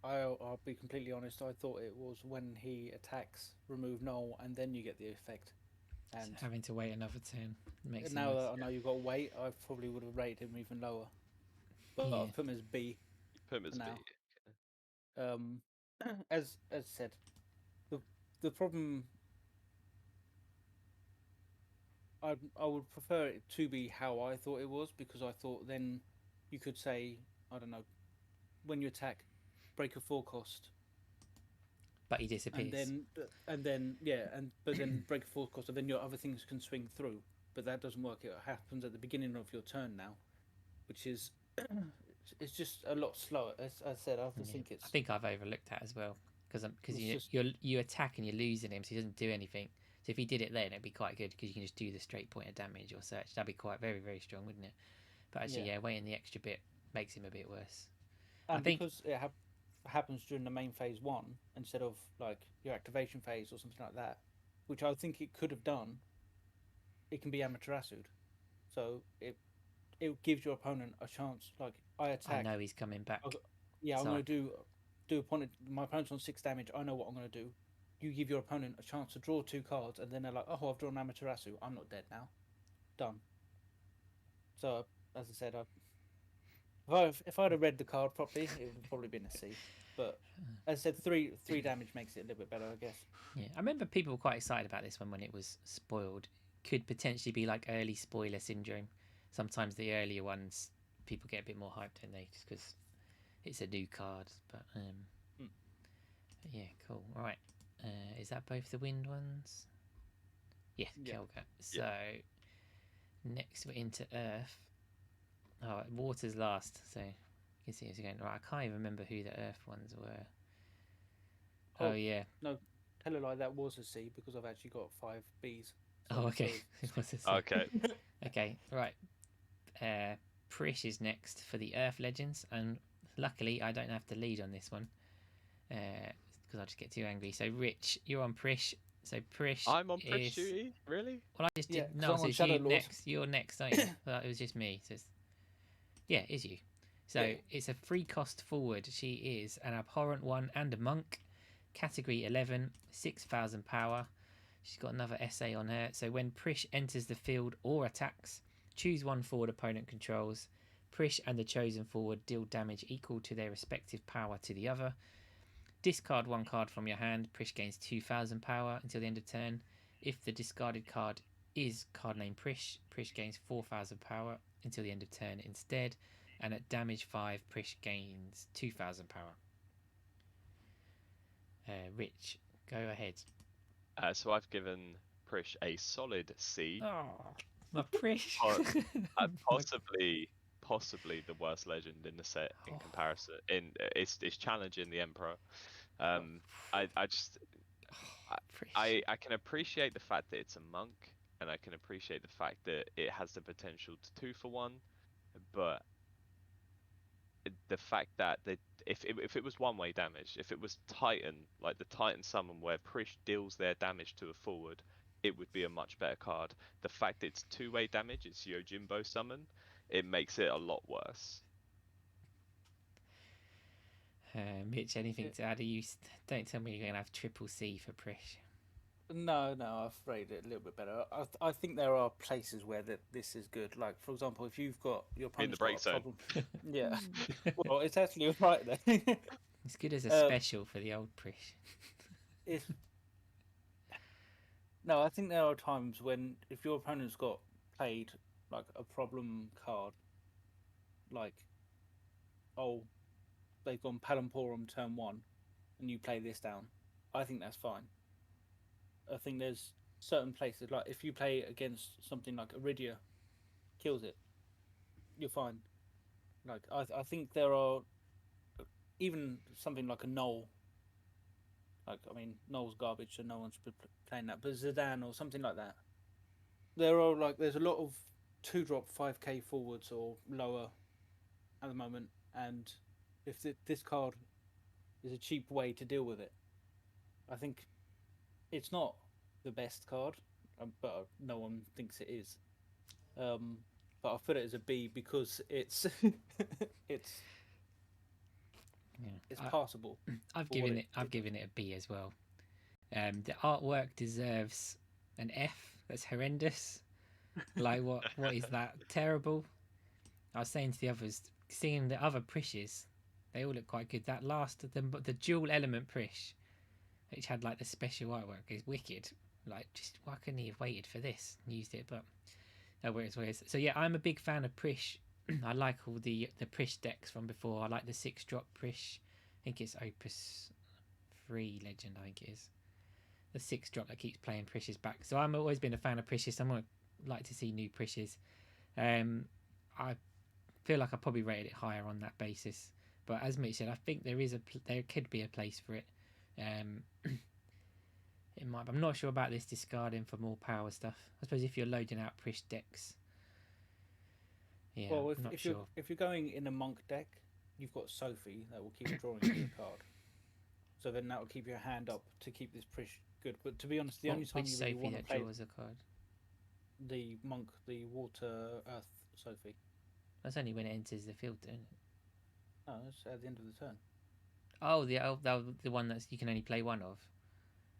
I'll be completely honest. I thought it was when he attacks, remove null, and then you get the effect. And So having to wait another turn makes it now nice. that I know you've got to wait, I probably would have rated him even lower. But Yeah. I've put him as B Put him as for B. now. As said, the problem. I would prefer it to be how I thought it was, because I thought then you could say, I don't know, when you attack, break a 4 cost, But he disappears. and then yeah, but then break a 4 cost, and then your other things can swing through. But that doesn't work. It happens at the beginning of your turn now, which is it's just a lot slower. As I said, I just think I think I've overlooked that as well because just you attack and you're losing him, so he doesn't do anything. So if he did it then, it'd be quite good because you can just do the straight point of damage or search. That'd be quite very strong, wouldn't it? But actually, yeah. waiting the extra bit makes him a bit worse. I And think because it happens during the main phase 1 instead of like your activation phase or something like that, which I think it could have done, it can be Amaterasu'd. So it gives your opponent a chance. Like I I attack, know he's coming back. yeah, I'm So going to do opponent. My opponent's on 6 damage. I know what I'm going to do. You give your opponent a chance to draw 2 cards, and then they're like, "Oh, I've drawn Amaterasu. I'm not dead now. Done." So as I said, if I'd have read the card properly, it would have probably been a C. But as I said, three damage makes it a little bit better, I guess. yeah, I remember people were quite excited about this one when it was spoiled. Could potentially be like early spoiler syndrome. Sometimes the earlier ones, people get a bit more hyped, don't they? Just because it's a new card. But yeah, cool. All right. Is that both the wind ones? Yeah, Yeah. Kelga. So next we're into Earth. Oh, water's last. So you can see it's going right. I can't even remember who the Earth ones were. Oh yeah. No, tell her like that was a C because I've actually got 5 Bs. So Oh okay. Okay. Okay. Right. Prish is next for the Earth Legends, and luckily I don't have to lead on this one because I just get too angry. So Rich, you're on Prish. So Prish I'm on is. Prish duty, really? Well, I just did. Yeah, 'cause No, I'm so on it's Shadow you Lord. next. You're next, aren't you? Well, it was just me. So yeah, it is you. So Yeah. it's a free cost forward. She is an abhorrent one and a monk. Category 11, 6,000 power. She's got another essay on her. So when Prish enters the field or attacks, choose one forward opponent controls. Prish and the chosen forward deal damage equal to their respective power to the other. Discard one card from your hand. Prish gains 2,000 power until the end of turn. If the discarded card is card name Prish, Prish gains 4,000 power until the end of turn instead. And at damage 5, Prish gains 2,000 power. Rich, go ahead. So I've given Prish a solid C. Oh, my Prish. Possibly the worst legend in the set in comparison. It's challenging the Emperor. I just I can appreciate the fact that it's a monk, and I can appreciate the fact that it has the potential to 2-for-1, but the fact that if it was one-way damage, if it was Titan, like the Titan summon where Prish deals their damage to a forward, it would be a much better card. The fact that it's two-way damage, it's Yojimbo summon, it makes it a lot worse. Mitch, anything to add? Don't tell me you're going to have triple C for Prish. No, I've rated it a little bit better. I think there are places where this is good. Like, for example, if you've got your In the opponent's break got a zone. problem. Yeah. Well, it's actually right there. It's good as a Um, special for the old Prish. if No, I think there are times when if your opponent's got played like a problem card, like oh they've gone Palamporum turn one, and you play this down, I think that's fine. I think there's certain places like if you play against something like Iridia, kills it, you're fine. Like I think there are even something like a Null. Like I mean, Null's garbage, so no one should be playing that. But Zidane or something like that. There's a lot of 2-drop 5k forwards or lower at the moment, and if this card is a cheap way to deal with it, I think it's not the best card, but no one thinks it is. Um, but I've put it as a B because it's it's Yeah. it's passable. I've for what given I've does. given it a B as well. The artwork deserves an F. That's horrendous. Like what is that? Terrible. I was saying to the others, seeing the other Prishes, they all look quite good. That last the dual element Prish, which had like the special artwork, is wicked. Like, just why couldn't he have waited for this and used it? But oh, whereas. So yeah, I'm a big fan of Prish. I like all the Prish decks from before. I like the 6-drop Prish. I think it's Opus 3 Legend. I think it is the 6-drop that keeps playing Prishes back. So I'm always been a fan of Prishes. I'm gonna like to see new Prishes. I feel like I probably rated it higher on that basis. But as Mitch said, I think there could be a place for it. Um, it might. I'm not sure about this discarding for more power stuff. I suppose if you're loading out Prish decks, yeah, Well, I'm not if sure. you're going in a monk deck, you've got Sophie that will keep drawing you a card. So then that will keep your hand up to keep this Prish good. But to be honest, the only time Which you really Sophie want to that play draws a card? the monk, the water earth Sophie. That's only when it enters the field, isn't it? No, that's at the end of the turn. Oh, the one that you can only play one of.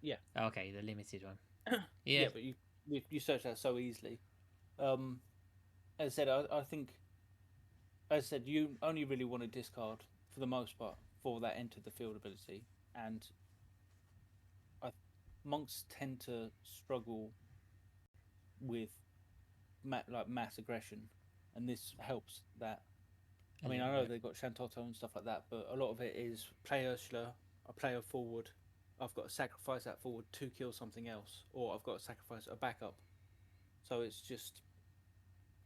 Yeah. Oh, okay, the limited one. Yeah. Yeah, but you search that so easily. Um, as I said, I think, as I said, you only really want to discard for the most part for that enter the field ability, and I, monks tend to struggle with mass aggression, and this helps that. I mean, I know they've got Shantotto and stuff like that, but a lot of it is play Ursula, I play a forward, I've got to sacrifice that forward to kill something else, or I've got to sacrifice a backup. So it's just,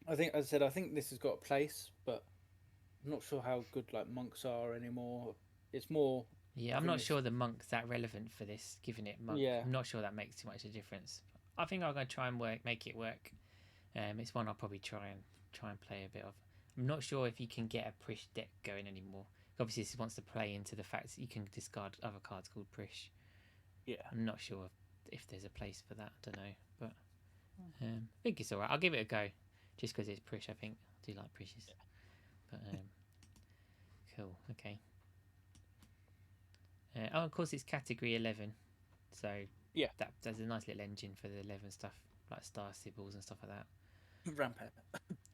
I think, as I said, I think this has got a place, but I'm not sure how good like monks are anymore. It's more. Yeah, I I'm think not it's sure the monk's that relevant for this, giving it monk. yeah. I'm not sure that makes too much of a difference. I think I'm going to try and make it work. It's one I'll probably try and play a bit of. I'm not sure if you can get a Prish deck going anymore. Obviously, this wants to play into the fact that you can discard other cards called Prish. Yeah. I'm not sure if there's a place for that. I don't know, but I think it's alright. I'll give it a go, just because it's Prish. I think I do like Prishes. But cool. Okay. Oh, of course, it's category 11, so Yeah. There's a nice little engine for the 11 stuff, like Star Sibbles and stuff like that.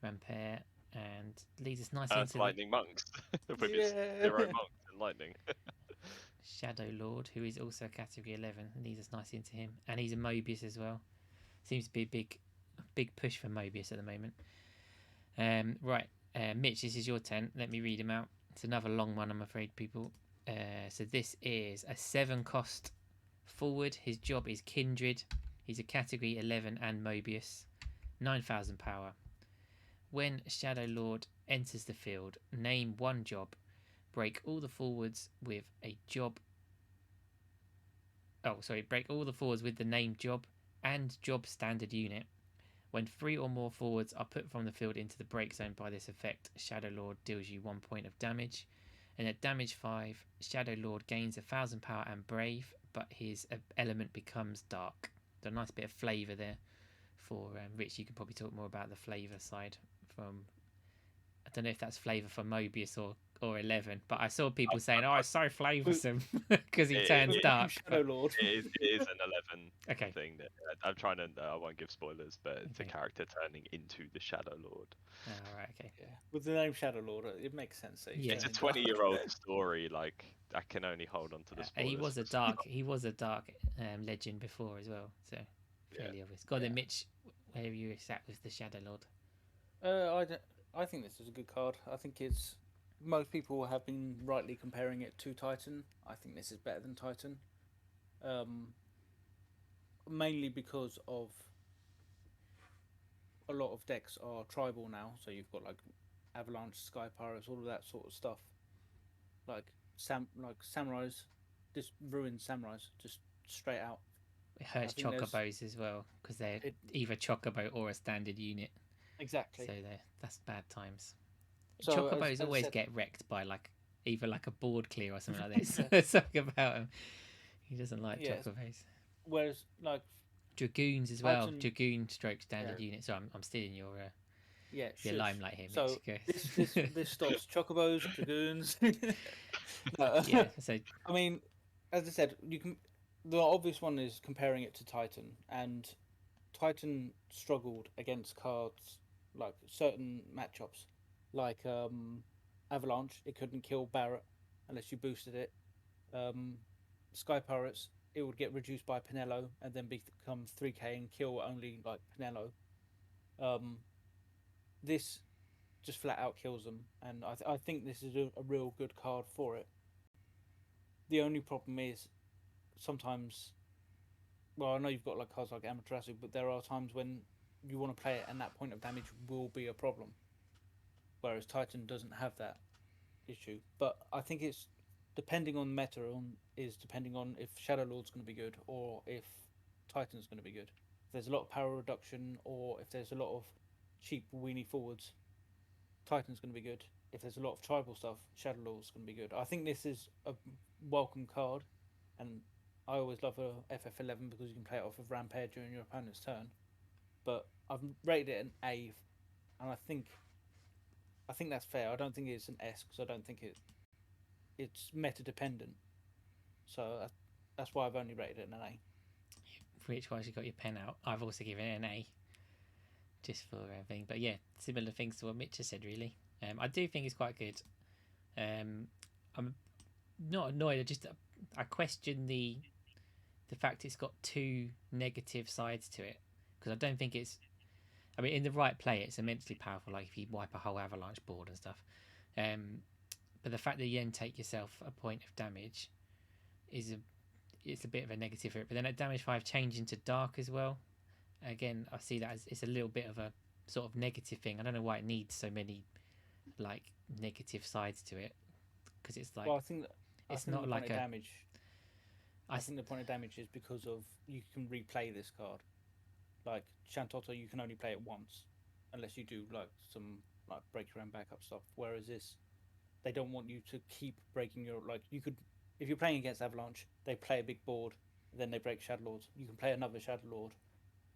Rampare, and leads us nicely into Lightning monks with his 0 monks and lightning. Shadow Lord, who is also category 11, leads us nicely into him, and he's a Mobius as well. Seems to be a big push for Mobius at the moment. Right, Mitch, this is your turn. Let me read him out. It's another long one, I'm afraid, people. So this is a 7-cost forward. His job is Kindred. He's a category 11 and Mobius. 9,000 power. When Shadow Lord enters the field, name one job. Break all the forwards with a job. Break all the forwards with the named job and job standard unit. When 3 or more forwards are put from the field into the break zone by this effect, Shadow Lord deals you 1 point of damage. And at damage 5, Shadow Lord gains 1,000 power and brave, but his element becomes dark. So a nice bit of flavour there for Rich. You could probably talk more about the flavour side from I don't know if that's flavour for Mobius or 11, but I saw people saying, "Oh, it's so flavoursome because he turns dark." Shadow Lord. It is an 11 Okay. thing. I'm trying to. I won't give spoilers, but it's a Okay. character turning into the Shadow Lord. Oh, right, okay. Yeah, with the name Shadow Lord, it makes sense. That he's Yeah. It's a turning dark. 20-year-old story. Like I can only hold on to the spoilers. He was a dark legend before as well, so fairly obvious. Go on then, Mitch. Where are you sat with the Shadow Lord? I think this is a good card. I think it's most people have been rightly comparing it to Titan. I think this is better than Titan, mainly because of a lot of decks are tribal now. So you've got like Avalanche, Sky Pirates, all of that sort of stuff. Like samurais, just ruined samurais, just straight out. It hurts think there's- Chocobos as well because they're It- either Chocobo or a standard unit, Exactly. so that's bad times. So, Chocobos as always said- get wrecked by like either like a board clear or something like this. There's something about him. He doesn't like Yes. Chocobos. Whereas like Dragoons as well. Titan- Dragoon stroke standard unit. So I'm stealing your shush. limelight here, So Mitch. Go. this stops Chocobos, Dragoons. No, Yeah. So I mean, as I said, you can. The obvious one is comparing it to Titan, and Titan struggled against cards like certain matchups, like Avalanche. It couldn't kill Barrett unless you boosted it. Sky Pirates, it would get reduced by Pinello and then become 3k and kill only like Pinello. This just flat out kills them, and I think this is a real good card for it. The only problem is sometimes, well, I know you've got like cards like Amaterasu, but there are times when you want to play it and that point of damage will be a problem. Whereas Titan doesn't have that issue. But I think it's depending on meta depending on if Shadow Lord's going to be good or if Titan's going to be good. If there's a lot of power reduction or if there's a lot of cheap weenie forwards, Titan's going to be good. If there's a lot of tribal stuff, Shadow Lord's going to be good. I think this is a welcome card, and I always love a FF11 because you can play it off of Rampage during your opponent's turn. But I've rated it an A, and I think that's fair. I don't think it's an S because I don't think it's meta dependent. So that's why I've only rated it an A. Rich, whilst you got your pen out, I've also given it an A, just for everything. But yeah, similar things to what Mitch has said, really. I do think it's quite good. I'm not annoyed. I question the fact it's got two negative sides to it, because I don't think it's. I mean, in the right play, it's immensely powerful. Like if you wipe a whole Avalanche board and stuff. But the fact that you then take yourself a point of damage it's a bit of a negative for it. But then at damage 5, change into dark as well. Again, I see that as it's a little bit of a sort of negative thing. I don't know why it needs so many like negative sides to it, because it's like, well, I think it's the not point like of a damage. I think the point of damage is because of you can replay this card. Like Shantotto, you can only play it once, unless you do like some like break your own backup stuff. Whereas this, they don't want you to keep breaking your you could, if you're playing against Avalanche, they play a big board, then they break Shadow Lords. You can play another Shadow Lord,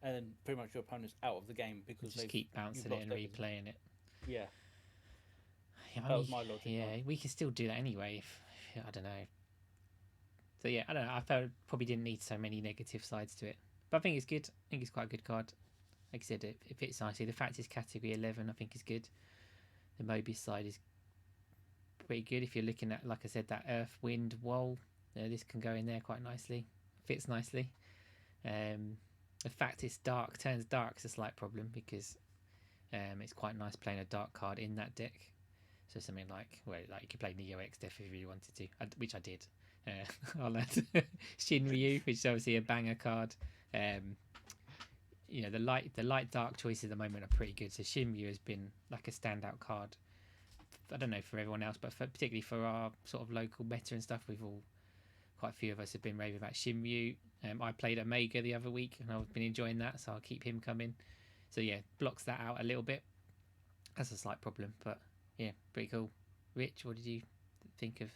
and then pretty much your opponent's out of the game because just keep bouncing it and replaying it. Yeah, Yeah, that was my logic. Yeah, we can still do that anyway. I don't know. So yeah, I don't know. I felt it probably didn't need so many negative sides to it, but I think it's good. I think it's quite a good card. Like I said, it fits nicely. The fact it's category 11, I think, is good. The Mobius side is pretty good. If you're looking at, like I said, that Earth, Wind, Wall, this can go in there quite nicely. Fits nicely. The fact it's dark, turns dark, is a slight problem because it's quite nice playing a dark card in that deck. So something like, well, like you could play Neo X Def if you really wanted to, which I did. I'll add Shinryu, which is obviously a banger card. You know, the light dark choices at the moment are pretty good. So Shinryu has been like a standout card. I don't know for everyone else, but particularly for our sort of local meta and stuff, quite a few of us have been raving about Shinryu. I played Omega the other week and I've been enjoying that, so I'll keep him coming. So yeah, blocks that out a little bit. That's a slight problem, but yeah, pretty cool. Rich, what did you think of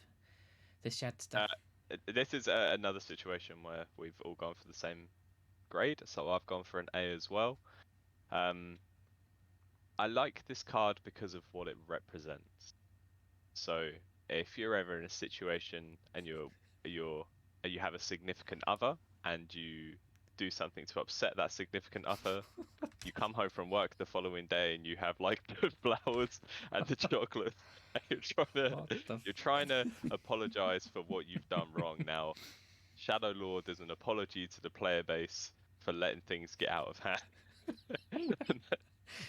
the Shad stuff? This is another situation where we've all gone for the same grade, so I've gone for an A as well. I I like this card because of what it represents. So if you're ever in a situation and you have a significant other and you do something to upset that significant other, you come home from work the following day and you have like the flowers and the chocolate, and you're trying to apologize for what you've done wrong. Now, Shadow Lord is an apology to the player base for letting things get out of hand.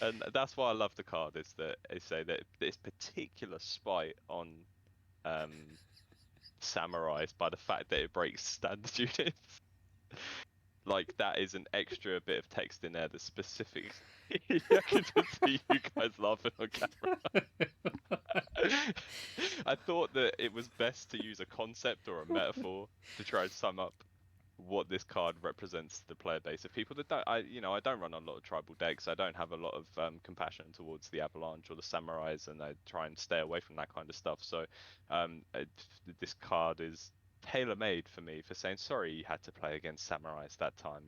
And that's why I love the card, is that they say that this particular spite on samurais by the fact that it breaks standard units. Like, that is an extra bit of text in there that's specific. I can just see you guys laughing on camera. I thought that it was best to use a concept or a metaphor to try and sum up what this card represents to the player base of people that don't. I don't run a lot of tribal decks. I don't have a lot of compassion towards the Avalanche or the Samurais, and I try and stay away from that kind of stuff. So, this card is tailor-made for me, for saying sorry you had to play against Samurais that time.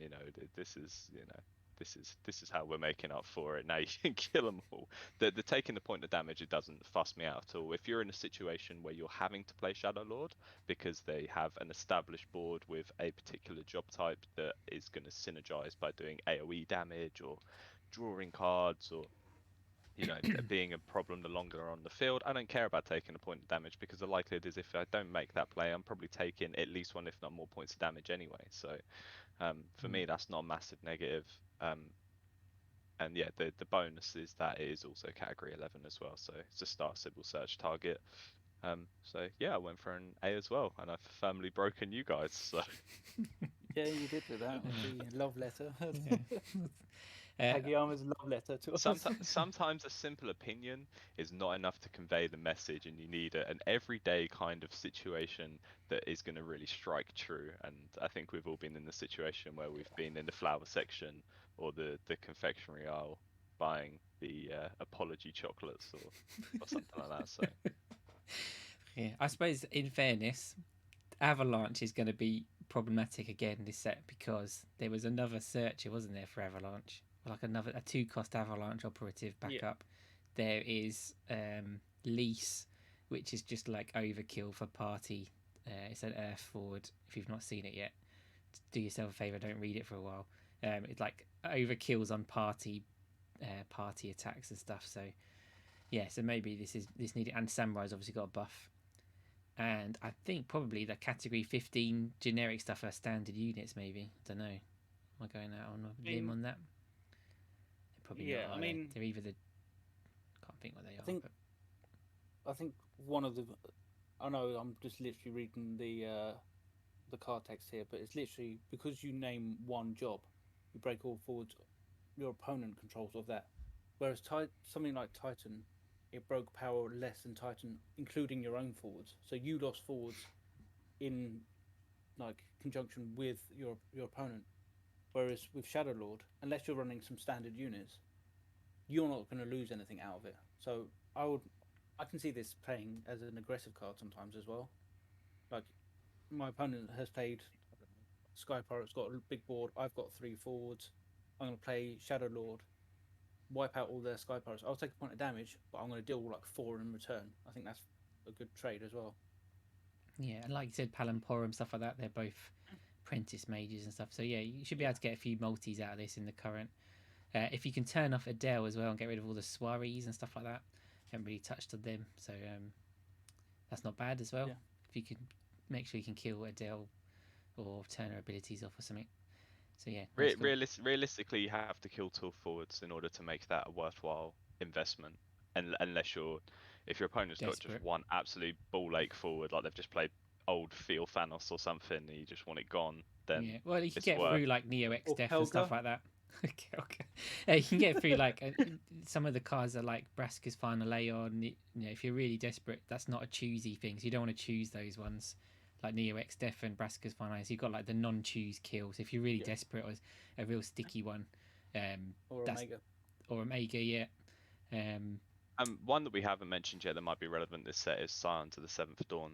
This is this is how we're making up for it. Now you can kill them all. The taking the point of damage, it doesn't fuss me out at all. If you're in a situation where you're having to play Shadow Lord because they have an established board with a particular job type that is going to synergize by doing AoE damage or drawing cards, or being a problem the longer on the field, I don't care about taking a point of damage, because the likelihood is if I don't make that play, I'm probably taking at least one, if not more, points of damage anyway. So for me, that's not a massive negative. And yeah, the bonus is that it is also category 11 as well, so it's a Star Sybil Search target. So yeah, I went for an A as well, and I've firmly broken you guys. So Yeah, you did with that. The love letter. Yeah. Kageyama's love letter to us. Sometimes a simple opinion is not enough to convey the message, and you need an everyday kind of situation that is going to really strike true. And I think we've all been in the situation where we've been in the flower section or the confectionery aisle buying the apology chocolates or something like that. So Yeah, I suppose in fairness, Avalanche is going to be problematic again this set, because there was another searcher, wasn't there, for Avalanche? Like a 2-cost Avalanche operative backup. Yeah. There is Lease, which is just like overkill for party. It's an Earth forward. If you've not seen it yet, do yourself a favor, don't read it for a while. It's like overkills on party attacks and stuff. So yeah, so maybe this needed. And Samurai's obviously got a buff. And I think probably the category 15 generic stuff are standard units, maybe. I don't know. Am I going out on a limb on that? They're probably not. They're either the. Can't think what they are. I think one of the. I know I'm just literally reading the card text here, but it's literally because you name one job, you break all forwards. Your opponent controls of that, whereas something like Titan, it broke power less than Titan, including your own forwards. So you lost forwards in like conjunction with your opponent. Whereas with Shadow Lord, unless you're running some standard units, you're not going to lose anything out of it. So I can see this playing as an aggressive card sometimes as well. Like my opponent has played Sky Pirate's got a big board. I've got 3 forwards. I'm going to play Shadow Lord, wipe out all their Sky Pirates. I'll take a point of damage, but I'm going to deal like 4 in return. I think that's a good trade as well. Yeah, and like you said, Palamporum, stuff like that, they're both apprentice mages and stuff. So yeah, you should be able to get a few multis out of this in the current. If you can turn off Adele as well and get rid of all the soirees and stuff like that, haven't really touched on them. So that's not bad as well. Yeah. If you can make sure you can kill Adele or turn her abilities off or something. So yeah, realistically, you have to kill 2 forwards in order to make that a worthwhile investment. And unless if your opponent's got just one absolute ball ache forward, like they've just played old Feel Thanos or something, and you just want it gone, then yeah. Well, you can get through like Neo X Death and stuff like that. Okay. You can get through like some of the cards are like Braska's Final Aeon. If you're really desperate, that's not a choosy thing, so you don't want to choose those ones. Like Neo X Death and Braska's Final, so you've got like the non-choose kills. If you're really desperate, or a real sticky one, or Omega, yeah. One that we haven't mentioned yet that might be relevant this set is Scion to the 7th Dawn,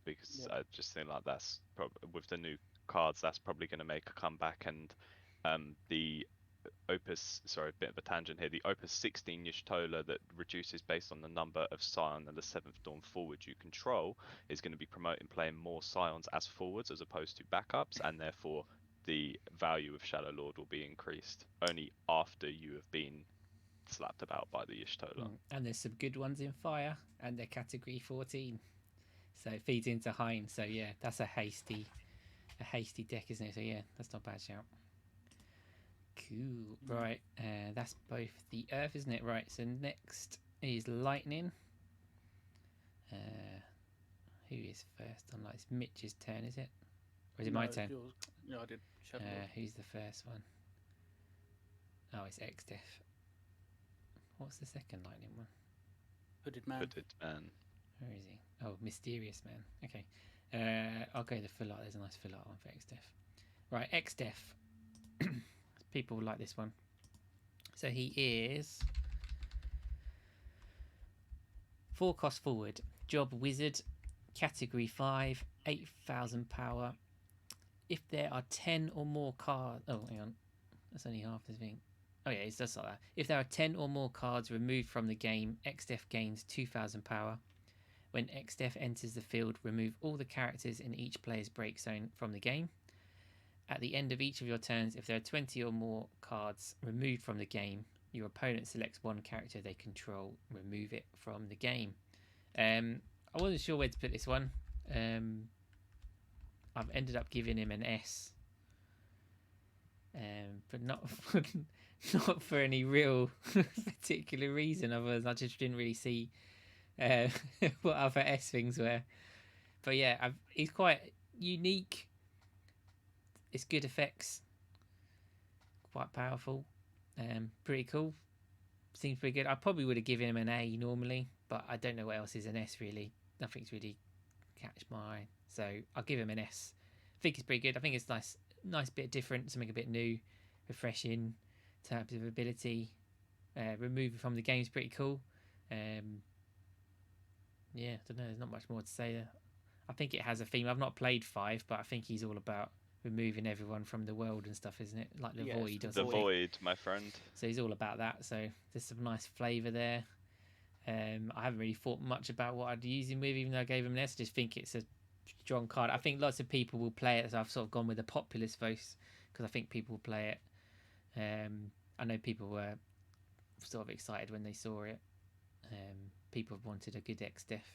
because I just think like that's with the new cards, that's probably going to make a comeback, and the Opus, sorry, a bit of a tangent here. The Opus 16 Y'shtola that reduces based on the number of Scion and the 7th Dawn forwards you control is going to be promoting playing more Scions as forwards as opposed to backups, and therefore the value of Shadow Lord will be increased only after you have been slapped about by the Y'shtola. And there's some good ones in fire, and they're category 14, so it feeds into Hein. So yeah, that's a hasty deck, isn't it? So yeah, that's not a bad shout. Cool. Right, that's both the Earth, isn't it? Right, so next is Lightning. Who is first on that? It's Mitch's turn, is it? Or is it my turn? Yours. Yeah, I did. Who's the first one? Oh, it's X-Def. What's the second Lightning one? Hooded Man. Hooded Man. Where is he? Oh, Mysterious Man. Okay. I'll go the full art. There's a nice full art one for X-Def. Right, X-Def. People like this one. So he is 4 cost forward, job wizard, category 5, 8,000 power. If there are 10 or more cards, oh hang on, that's only half the thing. Oh yeah, it's just like that. If there are 10 or more cards removed from the game, X-Def gains 2,000 power. When X-Def enters the field, remove all the characters in each player's break zone from the game. At the end of each of your turns, if there are 20 or more cards removed from the game, your opponent selects one character they control, remove it from the game. I wasn't sure where to put this one. I've ended up giving him an S, but not for any real particular reason. Otherwise, I just didn't really see what other S things were. But yeah, he's quite unique. It's good effects, quite powerful, pretty cool. Seems pretty good. I probably would have given him an A normally, but I don't know what else is an S really. Nothing's really catch my eye, so I'll give him an S. I think it's pretty good. I think it's nice bit different, something a bit new, refreshing in terms of ability. Removing from the game is pretty cool. Yeah, I don't know. There's not much more to say there. I think it has a theme. I've not played 5, but I think he's all about removing everyone from the world and stuff, isn't it? Like the Void. The Void, my friend. So he's all about that. So there's some nice flavour there. I haven't really thought much about what I'd use him with, even though I gave him an S. I just think it's a strong card. I think lots of people will play it, so I've sort of gone with the populist voice because I think people will play it. I know people were sort of excited when they saw it. People have wanted a good X-Def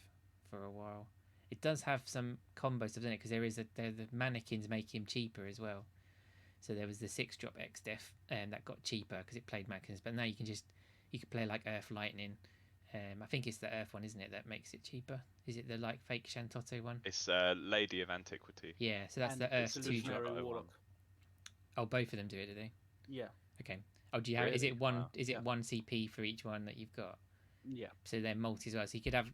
for a while. It does have some combo stuff in it because the mannequins make him cheaper as well. So there was the 6-drop X-Def and that got cheaper because it played mannequins. But now you can play like Earth Lightning. I think it's the Earth one, isn't it, that makes it cheaper? Is it the like fake Shantotto one? It's Lady of Antiquity. Yeah, so that's the Earth 2-drop. Oh, both of them do it, do they? Yeah. Okay. Oh, do you have? Really? Is it one? Is it one CP for each one that you've got? Yeah. So they're multi as well. So you could have,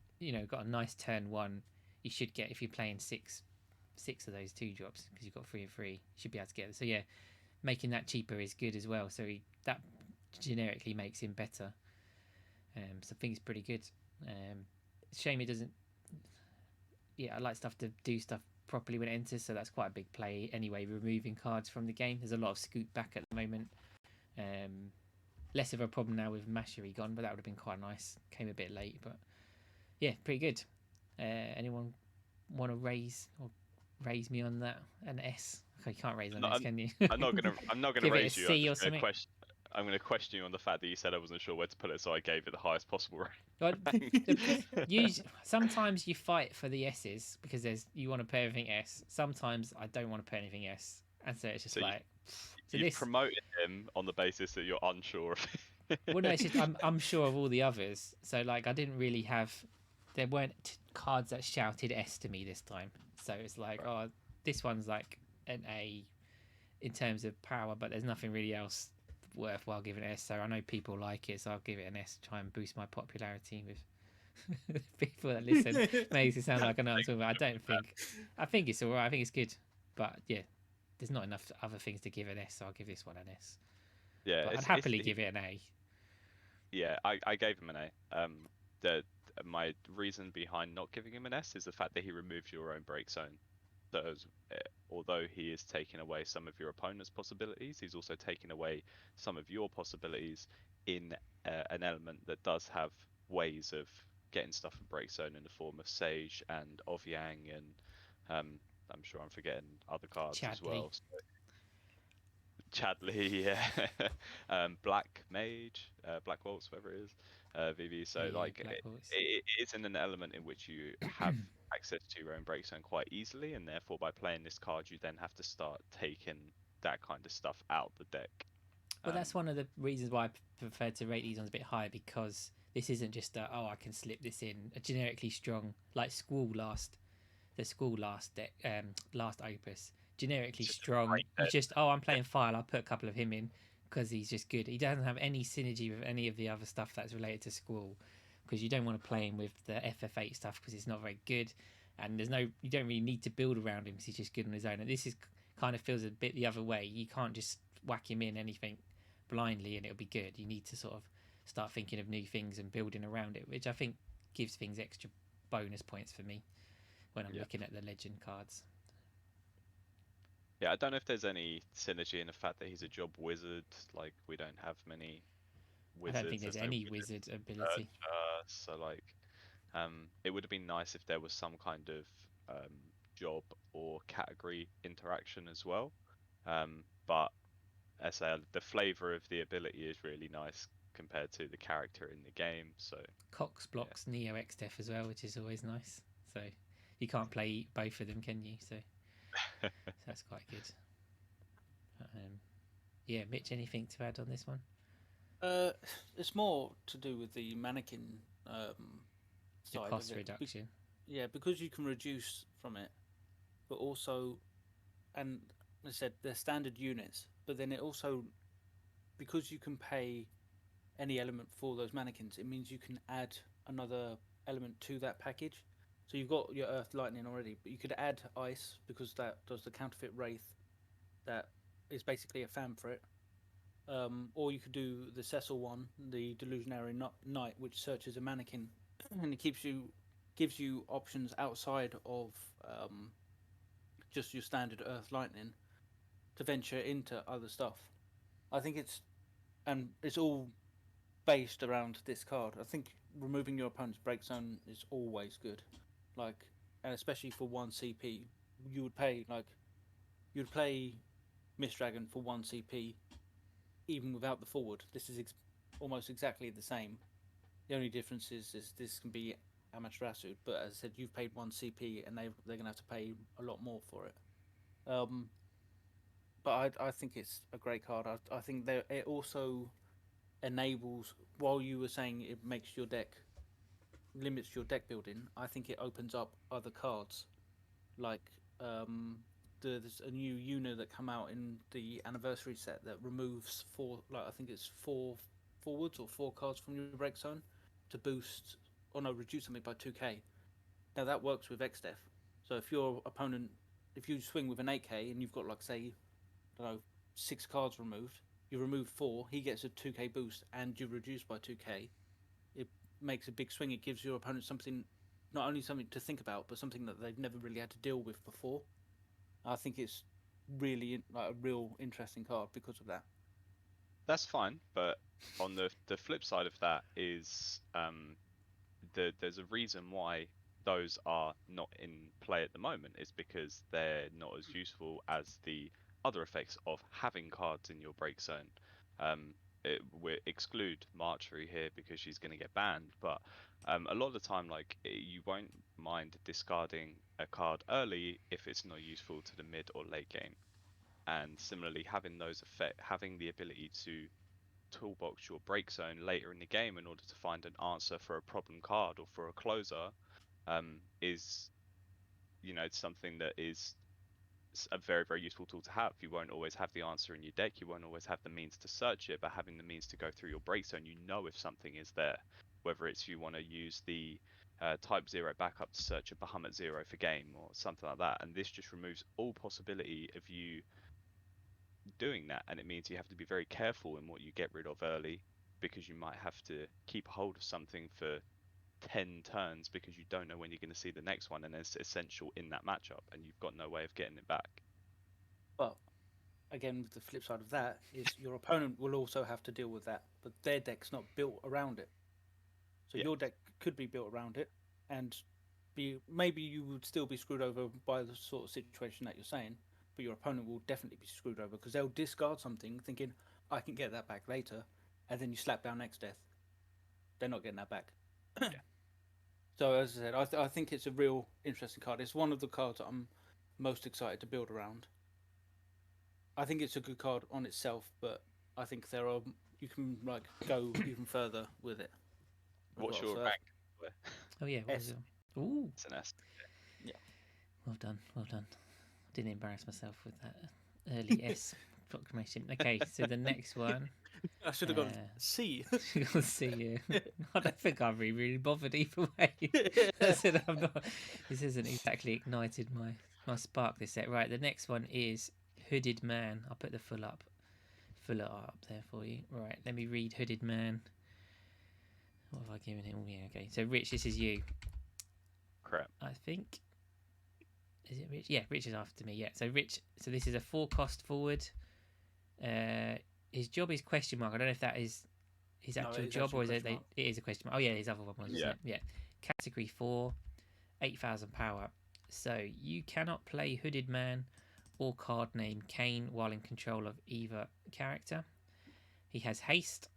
got a nice turn 1. You should get, if you're playing six of those 2-drops because you've got 3 of 3. You should be able to get it. So yeah, making that cheaper is good as well. So that generically makes him better. So I think it's pretty good. Shame it doesn't. Yeah, I like stuff to do stuff properly when it enters. So that's quite a big play anyway. Removing cards from the game. There's a lot of scoot back at the moment. Less of a problem now with Mashery gone, but that would have been quite nice. Came a bit late, but yeah, pretty good. Anyone want to raise me on that? An S? Okay, you can't raise an S, can you? I'm not gonna raise you. C or something? I'm going to question you on the fact that you said I wasn't sure where to put it, so I gave it the highest possible rank. Sometimes you fight for the S's because you want to put everything S. Sometimes I don't want to put anything S, and so it's just you promoted him on the basis that you're unsure of it. Well, no, it's just I'm sure of all the others. So like I didn't really have. There weren't cards that shouted S to me this time. So it's like, oh, this one's like an A in terms of power, but there's nothing really else worthwhile giving it S. So I know people like it, so I'll give it an S to try and boost my popularity with people that listen. Makes it sound like I know what I'm talking about. I think it's alright. I think it's good, but yeah, there's not enough other things to give an S, so I'll give this one an S. Yeah, but I'd happily give it an A. Yeah, I gave him an A. My reason behind not giving him an S is the fact that he removes your own break zone. So although he is taking away some of your opponent's possibilities, he's also taking away some of your possibilities in an element that does have ways of getting stuff from break zone in the form of Sage and Ovyang, and I'm sure I'm forgetting other cards as Chadley. well. So, Chadley, yeah, Black Mage, Black Waltz, whatever it is, VV. So Yeah, like Black Horse. it is in an element in which you have access to your own break zone quite easily, and therefore by playing this card, you then have to start taking that kind of stuff out the deck. Well, that's one of the reasons why I prefer to rate these ones a bit higher, because this isn't just a, oh, I can slip this in, a generically strong, like Squall last, the Squall last deck, last Opus, generically Just strong. right You there. just, oh, I'm playing File, I'll put a couple of him in because he's just good. He doesn't have any synergy with any of the other stuff that's related to Squall, because you don't want to play him with the FF8 stuff because it's not very good, and you don't really need to build around him because he's just good on his own. And this is kind of feels a bit the other way. You can't just whack him in anything blindly and it'll be good. You need to sort of start thinking of new things and building around it, which I think gives things extra bonus points for me when I'm looking at the legend cards. Yeah, I don't know if there's any synergy in the fact that he's a job wizard. Like we don't have many wizards. I don't think there's any wizard ability. So like, it would have been nice if there was some kind of job or category interaction as well. But as I say, the flavor of the ability is really nice compared to the character in the game. So Cox blocks Neo X-Def as well, which is always nice. So you can't play both of them, can you? So that's quite good. Yeah, Mitch, anything to add on this one? It's more to do with the mannequin The side cost of it. reduction. Yeah, because you can reduce from it, but also, and I said they're standard units, but then it also, because you can pay any element for those mannequins, it means you can add another element to that package. So you've got your Earth Lightning already, but you could add Ice because that does the counterfeit Wraith. That is basically a fan for it. Or you could do the Cecil one, the Delusionary Knight, which searches a mannequin, and it gives you options outside of just your standard Earth Lightning to venture into other stuff. I think it's all based around this card. I think removing your opponent's break zone is always good, like, and especially for one CP, you would pay like you'd play Mist Dragon for one CP even without the forward. This is almost exactly the same. The only difference is this can be Amaterasu, but as I said, you've paid one CP and they're gonna have to pay a lot more for it. But I think it's a great card. I think that it also enables, while you were saying it makes your deck, limits your deck building, I think it opens up other cards, like there's a new unit that come out in the anniversary set that removes I think it's four forwards or four cards from your break zone to boost or no, reduce something by 2k. Now that works with XDEF. So if your opponent, if you swing with an 8k and you've got like say, I don't know, 6 cards removed, you remove 4, he gets a 2k boost and you reduce by 2k. It makes a big swing. It gives your opponent something, not only something to think about, but something that they've never really had to deal with before. I think it's really like a real interesting card because of that. that's fine, but on the flip side of that is there's a reason why those are not in play at the moment. Is because they're not as useful as the other effects of having cards in your break zone. We exclude Marjorie here because she's going to get banned, but a lot of the time, like you won't mind discarding a card early if it's not useful to the mid or late game. And similarly, having the ability to toolbox your break zone later in the game in order to find an answer for a problem card or for a closer is, it's something that is a very, very useful tool to have. You won't always have the answer in your deck, you won't always have the means to search it, but having the means to go through your break zone, you know if something is there. Whether it's you want to use the Type 0 backup to search a Bahamut 0 for game or something like that, and this just removes all possibility of you doing that, and it means you have to be very careful in what you get rid of early, because you might have to keep hold of something for 10 turns because you don't know when you're going to see the next one, and it's essential in that matchup, and you've got no way of getting it back. But again, the flip side of that is your opponent will also have to deal with that, but their deck's not built around it. So Yeah. your deck could be built around it, and maybe you would still be screwed over by the sort of situation that you're saying, but your opponent will definitely be screwed over because they'll discard something thinking, I can get that back later, and then you slap down next death. They're not getting that back. Yeah. So as I said, I think it's a real interesting card. It's one of the cards that I'm most excited to build around. I think it's a good card on itself, but I think you can like go even further with it. What's well, your so rank? Oh yeah, what was S. it? Ooh, It's an S. well done, well done. Didn't embarrass myself with that early S proclamation. Okay, so the next one. I should have gone C. You'll see. I don't think I've really bothered either way. I said I'm not. This hasn't exactly ignited my spark this set. Right, the next one is Hooded Man. I'll put the full art up there for you. Right, let me read Hooded Man. What have I given him? Oh yeah, okay. So Rich, this is you. Crap. I think. Is it Rich? Yeah, Rich is after me. Yeah. So Rich. So this is a 4-cost forward. His job is question mark. I don't know if that is his actual job or is it? It is a question mark. Oh yeah, his other one was. Yeah. It? Yeah. Category 4, 8,000 power. So you cannot play Hooded Man or card name Kane while in control of either character. He has haste.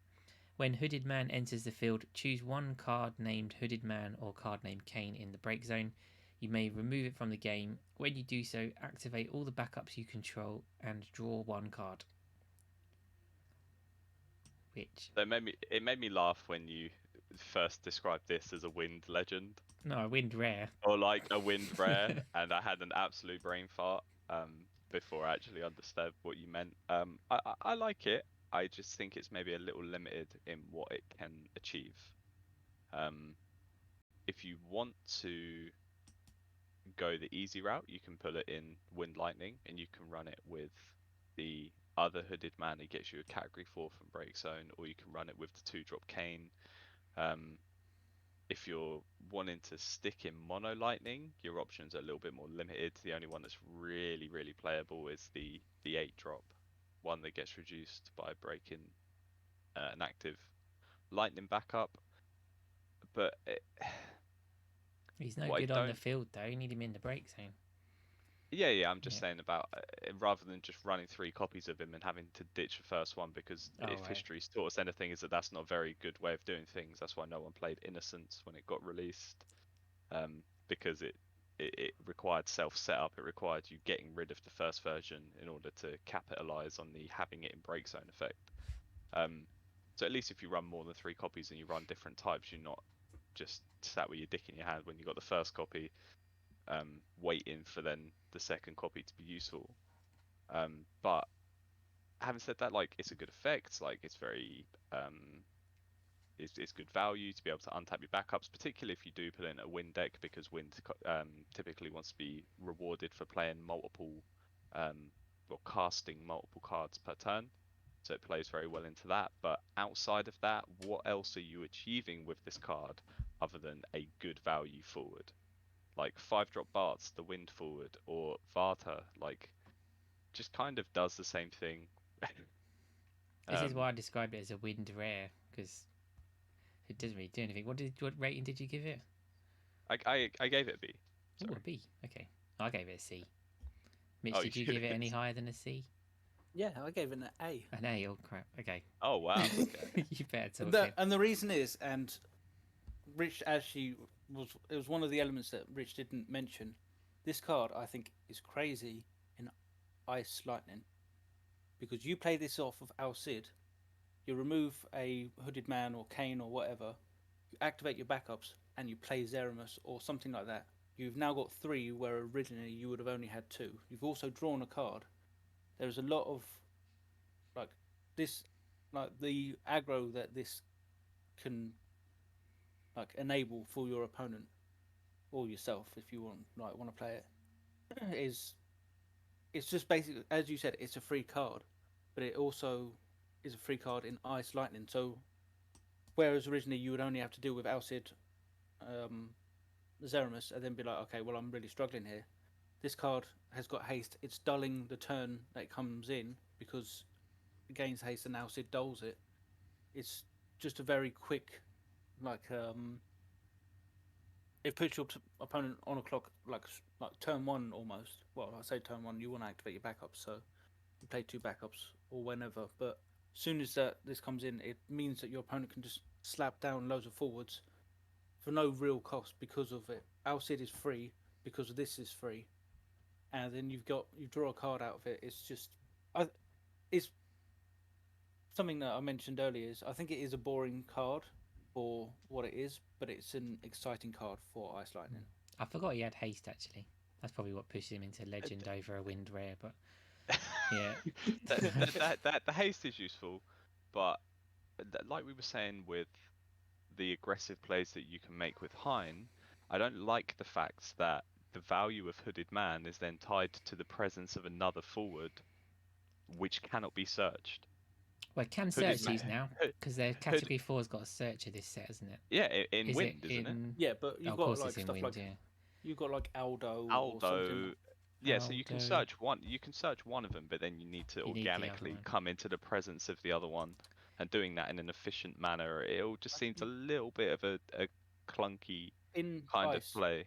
When Hooded Man enters the field, choose one card named Hooded Man or card named Kane in the break zone. You may remove it from the game. When you do so, activate all the backups you control and draw one card. Which? So it made me laugh when you first described this as a wind legend. No, a wind rare. Or like a wind rare, and I had an absolute brain fart before I actually understood what you meant. I like it. I just think it's maybe a little limited in what it can achieve. If you want to go the easy route, you can put it in Wind Lightning, and you can run it with the other Hooded Man. It gets you a Category 4 from Break Zone, or you can run it with the 2-drop Cane. If you're wanting to stick in Mono Lightning, your options are a little bit more limited. The only one that's really, really playable is the 8-drop one that gets reduced by breaking an active Lightning backup. But he's no good on the field though. You need him in the break zone. Yeah. I'm just saying about rather than just running 3 copies of him and having to ditch the first one, because if history's taught us anything, is that that's not a very good way of doing things. That's why no one played Innocence when it got released, because it required self-setup. It required you getting rid of the first version in order to capitalize on the having it in break zone effect. So at least if you run more than 3 copies and you run different types, you're not just sat with your dick in your hand when you got the first copy, waiting for then the second copy to be useful. But having said that, like, it's a good effect. Like, it's very it's good value to be able to untap your backups, particularly if you do put in a Wind deck, because Wind typically wants to be rewarded for playing multiple or casting multiple cards per turn. So it plays very well into that. But outside of that, what else are you achieving with this card other than a good value forward? Like 5-drop Bart's the Wind forward, or Varta, like, just kind of does the same thing. This is why I described it as a wind rare, because it doesn't really do anything. What rating did you give it? I gave it a B. Oh, a B. Okay, I gave it a C. Mitch, Oh, did you give it any higher than a C? Yeah, I gave it an A. An A? Oh crap. Okay. Oh wow. Okay. You better talk. And the reason is, and Rich actually it was one of the elements that Rich didn't mention. This card, I think, is crazy in Ice Lightning, because you play this off of Al Cid, you remove a Hooded Man or Kane or whatever, you activate your backups, and you play Zeramus or something like that. You've now got 3 where originally you would have only had 2. You've also drawn a card. There's a lot of like this, like the aggro that this can like enable for your opponent or yourself, if you want to play it, it's just basically, as you said, it's a free card, but it also is a free card in Ice Lightning. So whereas originally you would only have to deal with Al Cid Zeramus and then be like, okay, well, I'm really struggling here. This card has got haste. It's dulling the turn that it comes in because it gains haste and now Sid dulls it. It's just a very quick, like, it puts your opponent on a clock like turn one almost. Well, I say turn one, you want to activate your backups, so you play 2 backups or whenever. But as soon as this comes in, it means that your opponent can just slap down loads of forwards for no real cost because of it. Alcid is free because this is free, and then you draw a card out of it. It's something that I mentioned earlier. Is I think it is a boring card for what it is, but it's an exciting card for Ice Lightning. I forgot he had haste actually. That's probably what pushed him into legend over a wind rare, but yeah. The haste is useful, but like we were saying with the aggressive plays that you can make with Hein, I don't like the fact that the value of Hooded Man is then tied to the presence of another forward, which cannot be searched. Well, it can search these now because their category 4's got a searcher this set, isn't it? Yeah, in wind, isn't it? Yeah, but you've got like stuff wind, like yeah. you've got like Aldo or something. Yeah, so you can search one. You can search one of them, but then you need to organically come into the presence of the other one, and doing that in an efficient manner, it'll just seems a little bit of a clunky kind of play.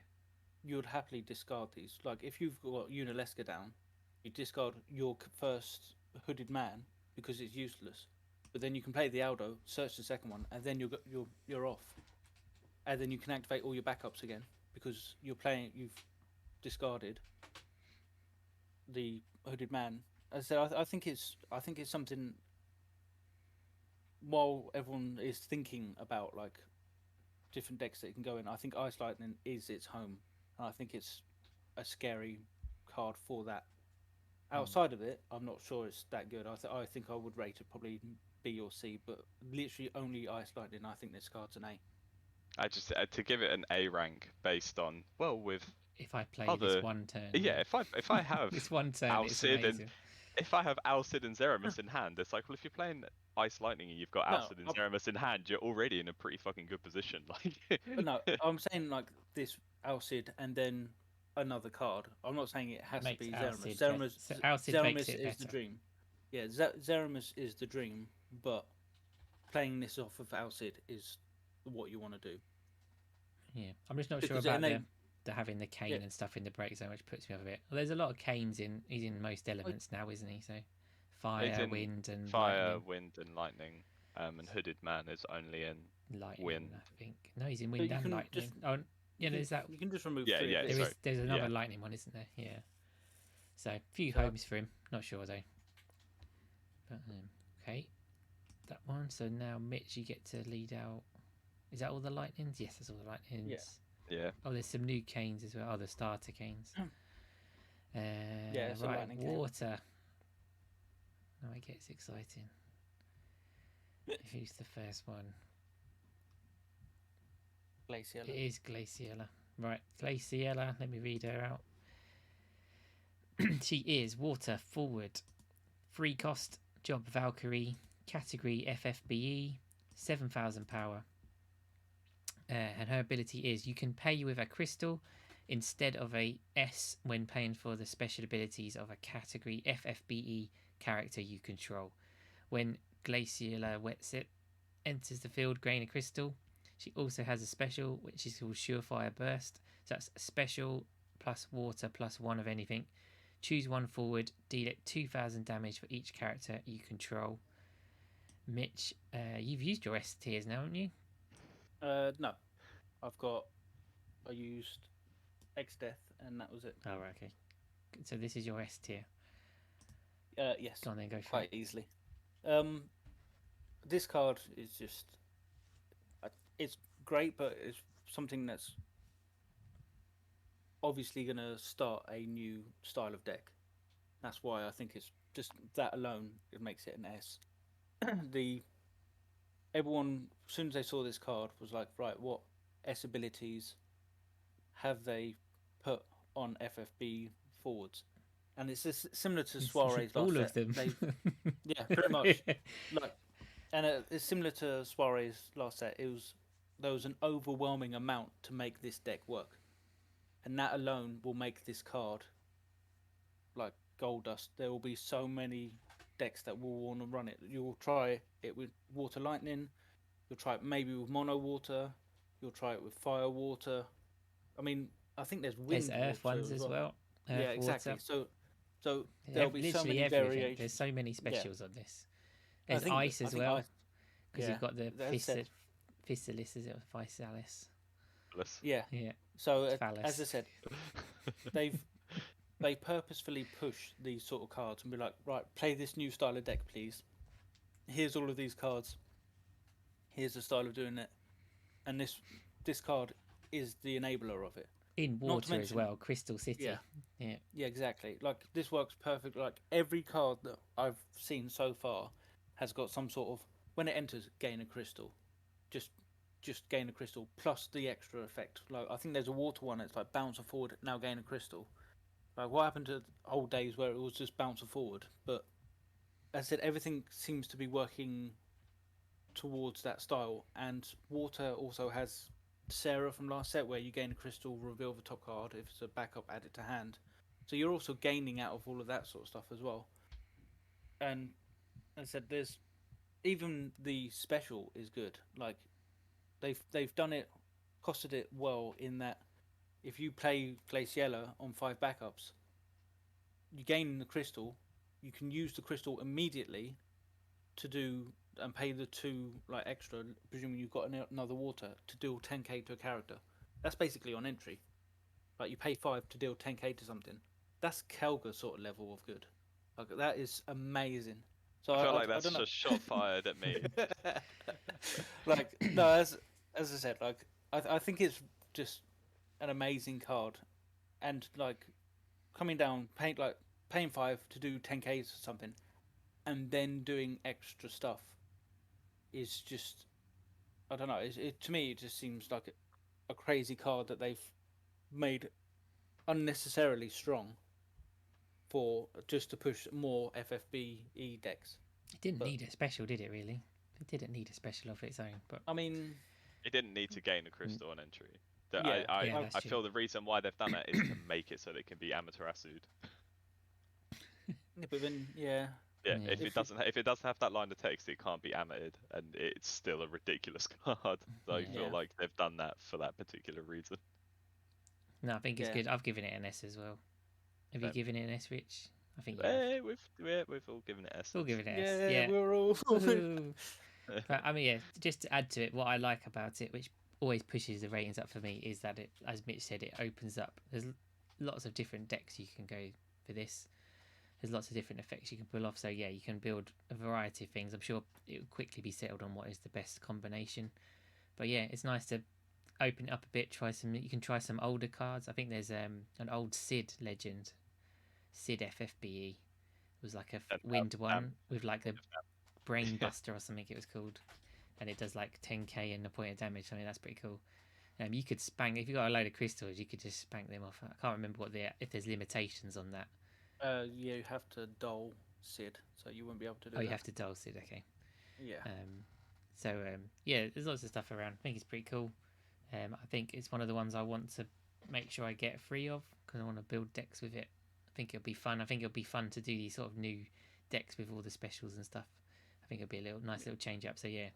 You would happily discard these. Like if you've got Unileska down, you discard your first Hooded Man because it's useless. But then you can play the Aldo, search the second one, and then you're off. And then you can activate all your backups again because you've discarded the Hooded Man. As I said, I think it's something. While everyone is thinking about like different decks that it can go in, I think Ice Lightning is its home, and I think it's a scary card for that. Outside of it, I'm not sure it's that good. I think I would rate it probably B or C, but literally only Ice Lightning. I think this card's an A. I just to give it an A rank based on if I play this one turn. Yeah, if I have this one turn, Alcid and if I have Alcid and Zeramus in hand, it's like, well, if you're playing Ice Lightning and you've got Alcid and Zeramus in hand, you're already in a pretty fucking good position. Like, but no, I'm saying like this Alcid and then another card. I'm not saying it has to be Zeramus. Zeramus is the dream. Yeah, Zeramus is the dream, but playing this off of Alcid is what you want to do. Yeah, I'm just not sure about the having the cane and stuff in the break zone, which puts me off a bit. Well, there's a lot of canes in. He's in most elements now, isn't he? So fire, wind, and lightning. And Hooded Man is only in wind. I think no, he's in wind and lightning. There's that. You can just remove. There's another lightning one, isn't there? Yeah. So a few homes for him. Not sure though. But okay, that one. So now Mitch, you get to lead out. Is that all the lightnings? Yes, that's all the lightnings. Yeah. Oh, there's some new canes as well. Oh, the starter canes. Right, water. Now it gets exciting. Who's the first one? Glaciella. It is Glaciella. Right, Glaciella. Let me read her out. She is water forward. Free cost, job Valkyrie, category FFBE, 7,000 power. And her ability is you can pay with a crystal instead of a S when paying for the special abilities of a category FFBE character you control. When Glaciella Wetsit enters the field, gain a crystal. She also has a special which is called Surefire Burst. So that's special plus water plus one of anything. Choose one forward, deal it 2,000 damage for each character you control. Mitch, you've used your S tiers now, haven't you? No, I used X Death and that was it. Oh, right, okay. So this is your S tier. Yes. Go on then, go for quite it. Easily. This card is just, it's great, but it's something that's obviously going to start a new style of deck. That's why I think it's just that alone, it makes it an S. Everyone, as soon as they saw this card, was like, right, what S abilities have they put on FFB forwards? And it's just similar to Soiree's all last of set. them. Yeah, pretty much. It's similar to Soiree's last set. It was there was an overwhelming amount to make this deck work, and that alone will make this card like gold dust. There will be so many decks that will want to run it. You'll try it with water lightning. You'll try it maybe with mono water. You'll try it with fire water. I mean, I think there's wind There's earth water ones as well. yeah, Earth, exactly. water. So there'll be so Literally many everything. variations. There's so many specials on this. I There's think ice I as think well, ice- because yeah, you've got the as said. Fistalis, is it, or Physalis? Yeah. Yeah, So Phallus. as I said, they purposefully push these sort of cards and be like, right, play this new style of deck, please. Here's all of these cards. Here's the style of doing it, and this card is the enabler of it. In Not to water as mention- well, Crystal City. Yeah. Yeah. Yeah, exactly. Like this works perfect. Like every card that I've seen so far has got some sort of when it enters, gain a crystal. Just gain a crystal plus the extra effect. Like I think there's a water one. It's like bounce forward, now gain a crystal. Like what happened to old days where it was just bounce forward? But as I said, everything seems to be working towards that style. And water also has Sarah from last set where you gain a crystal, reveal the top card. If it's a backup, add it to hand. So you're also gaining out of all of that sort of stuff as well. And as I said, there's even the special is good. Like they've done it, costed it well in that if you play Glaciella on 5 backups, you gain the crystal. You can use the crystal immediately to do and pay the 2 like extra, presuming you've got another water to deal 10k to a character. That's basically on entry. Like you pay 5 to deal 10k to something. That's Kelga sort of level of good. Like that is amazing. So I feel like that's don't know. just shot fired at me. Like no, as I said, like I think it's just an amazing card, and like coming down, paying 5 to do 10k's or something, and then doing extra stuff is just I don't know. To me, it just seems like a crazy card that they've made unnecessarily strong for just to push more FFBE decks. It didn't But- need a special, did it? Really? It didn't need a special of its own. But I mean, It didn't need to gain a crystal on entry. Yeah, yeah, that's I true. feel the reason why they've done it is to make it so they can be Amaterasu'd. but then yeah, Yeah, Yeah. if it doesn't have that line of text, it can't be amated, and it's still a ridiculous card. So I feel Yeah. like they've done that for that particular reason. no, I think it's Yeah. good. I've given it an S as well. Have you Same. given it an S, Rich? I think you have. Hey, we've all given it S. We'll give it an S. yeah, Yeah. we're all. Woohoo. But I mean, yeah, just to add to it, what I like about it, which always pushes the ratings up for me, is that it, as Mitch said, it opens up. There's lots of different decks you can go for this. There's lots of different effects you can pull off. So yeah, you can build a variety of things. I'm sure it will quickly be settled on what is the best combination. But yeah, it's nice to open it up a bit. You can try some older cards. I think there's an old Sid legend, Sid FFBE. It was like a wind one with like a brain buster or something it was called, and it does like 10k and a point of damage. I mean, that's pretty cool. You could spank if you got a load of crystals, you could just spank them off. I can't remember if there's limitations on that. Yeah, you have to dull Sid, so you won't be able to do Oh, that. you have to dull Sid. Okay. Yeah. Yeah, there's lots of stuff around. I think it's pretty cool. I think it's one of the ones I want to make sure I get free of because I want to build decks with it. I think it'll be fun. I think it'll be fun to do these sort of new decks with all the specials and stuff. I think it'll be a nice little change up. So yeah,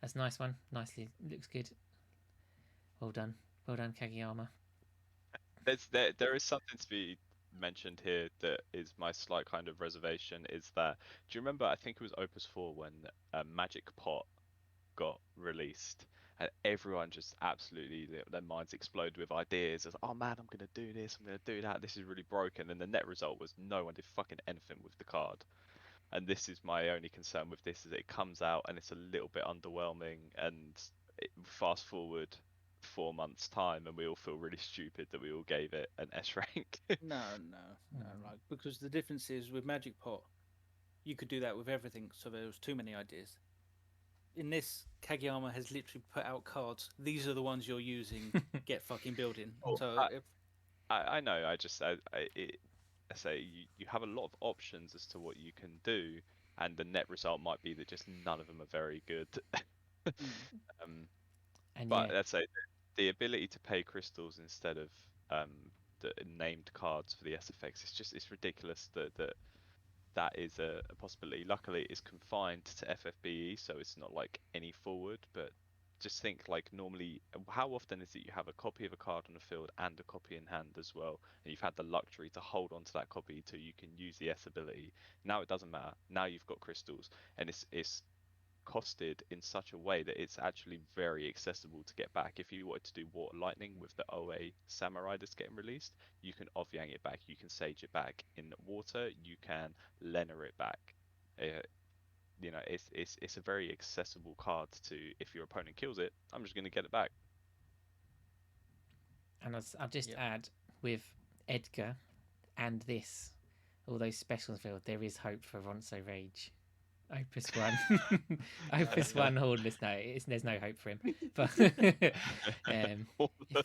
that's a nice one. Nicely, looks good. Well done, Kageyama. There is something to be mentioned here that is my slight kind of reservation is that do you remember I think it was Opus 4 when Magic Pot got released and everyone just absolutely their minds exploded with ideas as oh man I'm gonna do this, I'm gonna do that, this is really broken, and the net result was no one did fucking anything with the card. And this is my only concern with this is it comes out and it's a little bit underwhelming and fast forward 4 months time and we all feel really stupid that we all gave it an S rank. No, like because the difference is with Magic Pot, you could do that with everything, so there was too many ideas. In this, Kageyama has literally put out cards. These are the ones you're using. Get fucking building. Oh, So I know. I say you have a lot of options as to what you can do, and the net result might be that just none of them are very good. And But yeah, let's say the ability to pay crystals instead of the named cards for the SFX, it's ridiculous that is a possibility. Luckily, it's confined to FFBE, so it's not like any forward. But just think, like, normally, how often is it you have a copy of a card on the field and a copy in hand as well, and you've had the luxury to hold on to that copy till you can use the S ability. Now it doesn't matter. Now you've got crystals, and it's costed in such a way that it's actually very accessible to get back. If you wanted to do Water Lightning with the OA Samurai that's getting released, you can off-yang it back, you can Sage it back. In water, you can Lena it back. You know, it's a very accessible card to, if your opponent kills it, I'm just going to get it back. and I'll just add with Edgar and this, all those specials field, there is hope for Ronso Rage. Opus 1. Opus 1 Hornless, no, there's no hope for him. But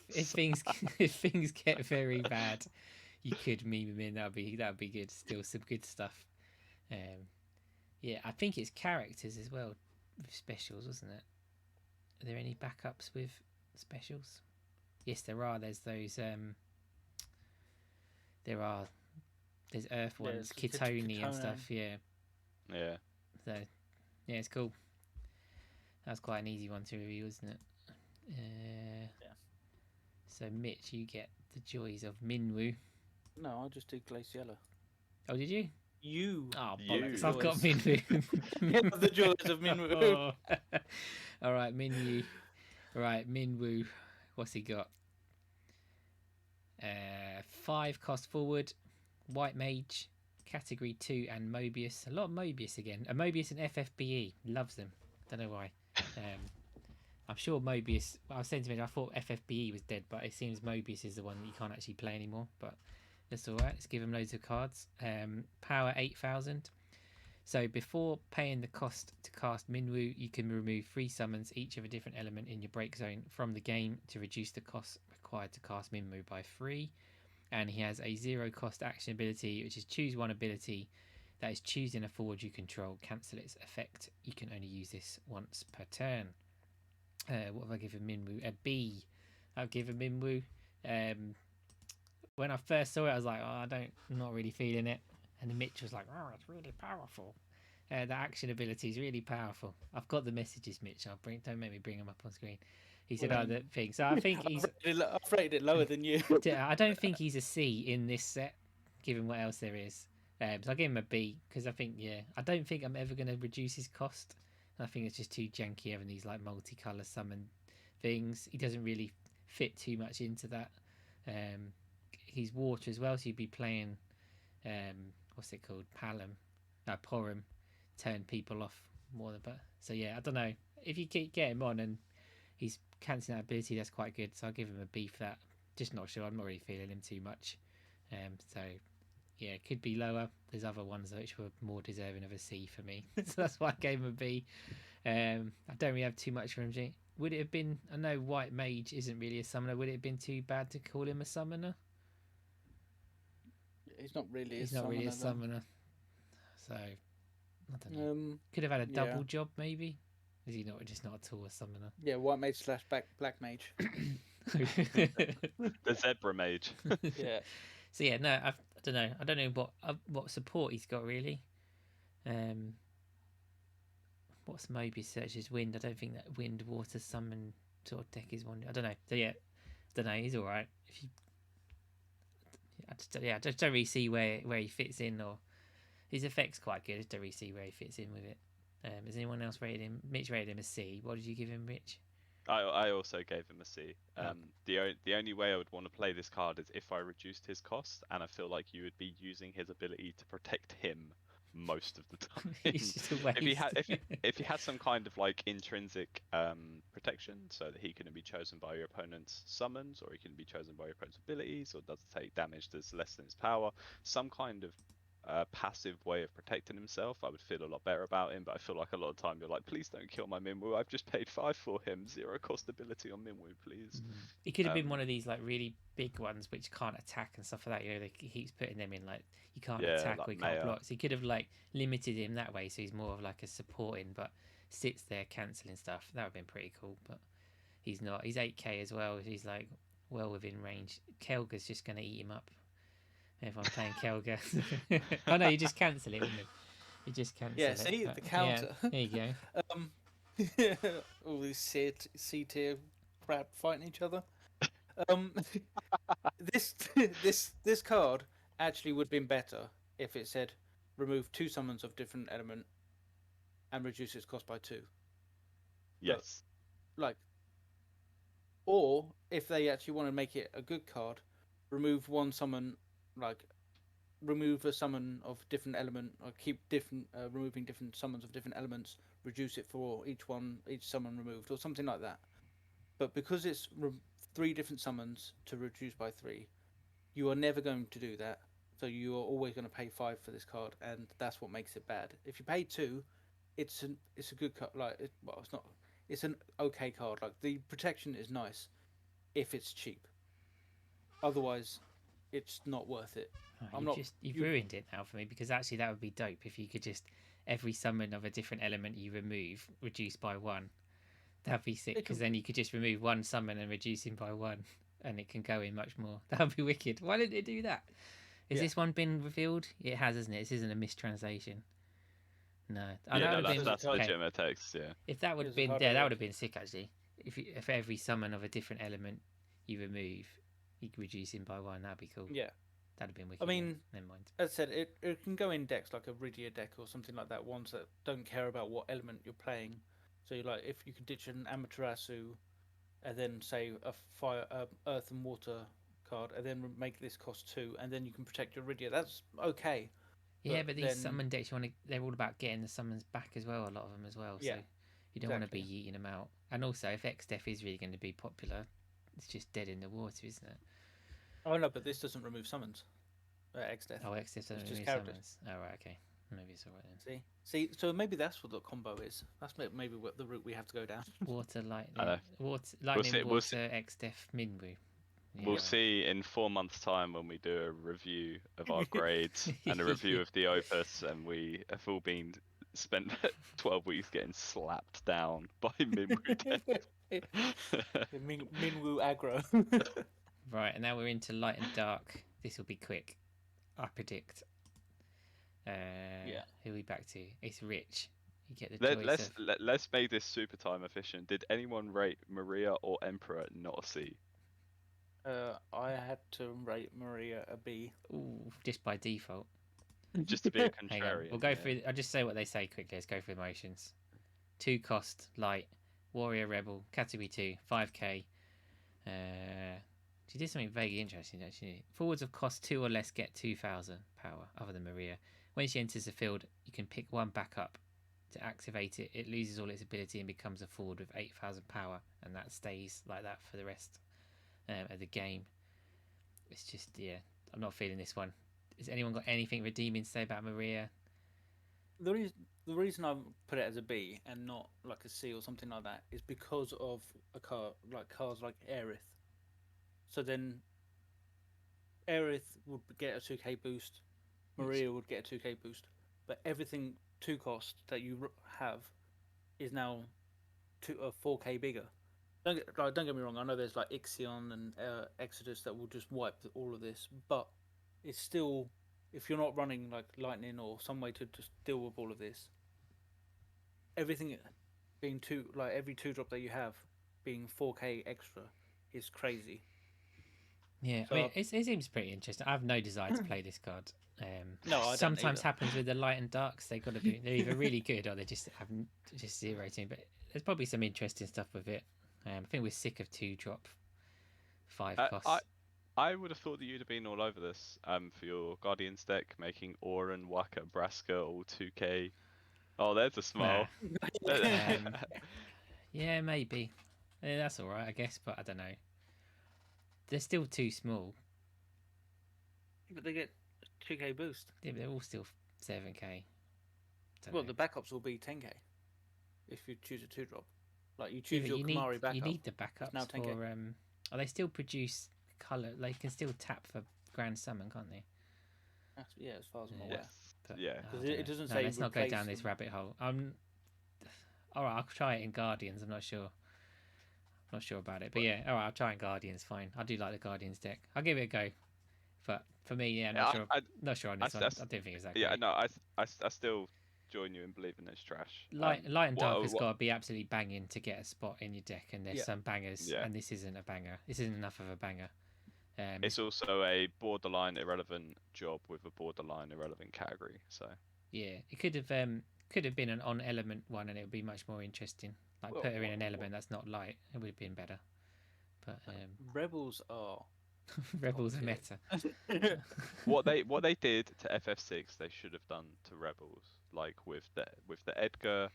if things get very bad, you could meme him in. That'd be good. Still some good stuff. Yeah, I think it's characters as well with specials, wasn't it? Are there any backups with specials? Yes, there are. There's those. There's Earth ones, Kitoni and stuff. Yeah. Yeah. So, yeah, it's cool. That's quite an easy one to review, isn't it? Yeah. So, Mitch, you get the joys of Minwoo. No, I just did Glaciella. Oh, did you? Oh, bollocks. I've got Minwoo. The joys of Minwoo. All right, Minwoo. Right, Minwoo. What's he got? 5 cost forward, White Mage, Category 2 and Mobius. A lot of Mobius again. A Mobius and FFBE. Loves them. Don't know why. I'm sure Mobius... I was saying to me, I thought FFBE was dead, but it seems Mobius is the one that you can't actually play anymore. But that's alright. Let's give him loads of cards. Power 8,000. So before paying the cost to cast Minwoo, you can remove 3 summons, each of a different element in your break zone from the game to reduce the cost required to cast Minwoo by 3. And he has a 0 cost action ability, which is choose one ability that is choosing a forward you control, cancel its effect. You can only use this once per turn. What have I given Minwoo? A B. I've given Minwoo. When I first saw it, I was like, oh, I'm not really feeling it. And then Mitch was like, oh, it's really powerful. The action ability is really powerful. I've got the messages, Mitch. Don't make me bring them up on screen. He said, "Oh, that thing." So I think I've rated it lower than you. I don't think he's a C in this set, given what else there is. So I give him a B because I think, I don't think I'm ever going to reduce his cost. I think it's just too janky having these like multicolour summon things. He doesn't really fit too much into that. He's water as well, so you'd be playing what's it called? Porum, turn people off more than so I don't know. If you get him on and he's cancelling that ability, that's quite good. So I'll give him a B for that. Just not sure. I'm not really feeling him too much. So it could be lower. There's other ones which were more deserving of a C for me. So that's why I gave him a B. I don't really have too much for him. Would it have been, I know White Mage isn't really a summoner. Would it have been too bad to call him a summoner? He's not really a summoner. So I don't know. Could have had a double job maybe. Is he just not at all a summoner? Yeah, White Mage / Black Mage. The Zebra Mage. Yeah. So no, I don't know. I don't know what support he's got really. What's Mobius searches wind? I don't think that wind water summon sort of deck is one. I don't know. So I don't know. He's all right. If you, I just don't really see where he fits in, or his effect's quite good. I just don't really see where he fits in with it. Has anyone else rated him? Mitch rated him a C. What did you give him, Mitch? I also gave him a C. The only way I would want to play this card is if I reduced his cost, and I feel like you would be using his ability to protect him most of the time. He's just a waste. if he had some kind of like intrinsic protection, so that he couldn't be chosen by your opponent's summons, or he can be chosen by your opponent's abilities, or doesn't take damage that's less than his power, some kind of passive way of protecting himself, I would feel a lot better about him. But I feel like a lot of time you're like, please don't kill my Minwoo. I've just paid 5 for him. 0 cost ability on Minwoo, please. He could have been one of these like really big ones which can't attack and stuff like that. He keeps putting them in like you can't attack like or you can't block. So he could have like limited him that way. So he's more of like a supporting, but sits there cancelling stuff. That would have been pretty cool. But he's not. He's 8k as well. He's like well within range. Kelga's just going to eat him up. If I'm playing Kelga. Oh no, you just cancel it, wouldn't you? You just cancel Yeah, it. see the counter. Yeah, there you go. All these C tier crap fighting each other. Um, this this card actually would have been better if it said remove 2 summons of different element and reduce its cost by 2. Yes. Like, or if they actually want to make it a good card, remove 1 summon, like remove a summon of different element, or keep different removing different summons of different elements, reduce it for each summon removed, or something like that. But because it's 3 different summons to reduce by 3, you are never going to do that. So you are always going to pay 5 for this card, and that's what makes it bad. If you pay 2, it's a good card. Like it's not. It's an okay card. Like the protection is nice, if it's cheap. Otherwise, it's not worth it. Oh, you've ruined it now for me, because actually that would be dope if you could just every summon of a different element you remove reduce by 1. That'd be sick, because then you could just remove 1 summon and reduce him by 1, and it can go in much more. That'd be wicked. Why didn't it do that? Is this one been revealed? It has, isn't it? This isn't a mistranslation. No, that's legitimate text. Yeah. If that would have been there, that would have been sick actually. If every summon of a different element you remove, you could reduce him by 1. That'd be cool. Yeah. That'd have been wicked. I mean, never mind. As I said, it can go in decks like a Rydia deck or something like that. Ones that don't care about what element you're playing. So you like if you could ditch an Amaterasu, and then say a fire, earth and water card, and then make this cost 2, and then you can protect your Rydia. That's okay. Yeah, but these summon decks, they're all about getting the summons back as well. A lot of them as well. So you don't want to be yeeting them out. And also, if X-Def is really going to be popular, it's just dead in the water, isn't it? Oh no, but this doesn't remove summons. X-Def. Oh, X-Def doesn't remove summons. Oh right, okay. Maybe it's alright then. See, so maybe that's what the combo is. That's maybe what the route we have to go down. Water, lightning, water, X-Def, Minwu. Yeah. We'll see in 4 months' time when we do a review of our grades and a review of the Opus, and we have all been spent 12 weeks getting slapped down by Minwu decks. Minwu aggro. Right, and now we're into light and dark. This will be quick, I predict. Who are we back to? It's Rich. You get the choice. Let's make this super time efficient. Did anyone rate Maria or Emperor not a C? I had to rate Maria a B. Ooh, just by default. Just to be a contrarian. We'll go through. I'll just say what they say quickly. Let's go through emotions. 2 cost, light, warrior, rebel, category 2, 5k. She did something vaguely interesting actually. Forwards of cost 2 or less get 2,000 power, other than Maria. When she enters the field, you can pick 1 back up. To activate it, it loses all its ability and becomes a forward with 8,000 power, and that stays like that for the rest of the game. It's just, I'm not feeling this one. Has anyone got anything redeeming to say about Maria? The reason I put it as a B and not like a C or something like that is because of a car like cars like Aerith. So then Aerith would get a 2k boost, Maria would get a 2k boost, but everything 2 cost that you have is now 4k bigger. Don't get me wrong. I know there's like Ixion and Exodus that will just wipe all of this, but it's still, if you're not running like lightning or some way to just deal with all of this, everything being every 2 drop that you have being 4k extra is crazy. Yeah, so, I mean, it seems pretty interesting. I have no desire to play this card. No, I don't sometimes either. Happens with the light and darks. They're either really good or they just haven't just 0-ing. But there's probably some interesting stuff with it. I think we're sick of 2 drop 5 costs. I would have thought that you'd have been all over this for your Guardians deck, making Orin, Waka, Braska all 2k. Oh, there's a smile. Yeah, maybe. That's all right, I guess, but I don't know. They're still too small. But they get 2k boost. Yeah, but they're all still 7k. Well, the backups will be 10k if you choose a 2 drop. Like you choose your Kamari backup. You need the backups now 10K. For. They still produce colour. They can still tap for Grand Summon, can't they? As far as I'm aware. But, yeah. Because it doesn't say. Let's not go down this rabbit hole. All right, I'll try it in Guardians. I'm not sure. Not sure about it, but yeah, all right, I'll try and Guardians. Fine, I do like the Guardians deck. I'll give it a go. But for me, yeah, Yeah, not sure on this one. I don't think it's that yeah, great. no, I still join you in believing it's trash. Light and Dark has what, got to be absolutely banging to get a spot in your deck, and there's some bangers, yeah. and this isn't a banger. This isn't enough of a banger. It's also a borderline irrelevant job with a borderline irrelevant category. So yeah, it could have been an on element one, and it would be much more interesting. Like put her in an element that's not light, it would have been better. But Rebels are Rebels are meta. what they did to FF6, they should have done to Rebels. Like with the Edgar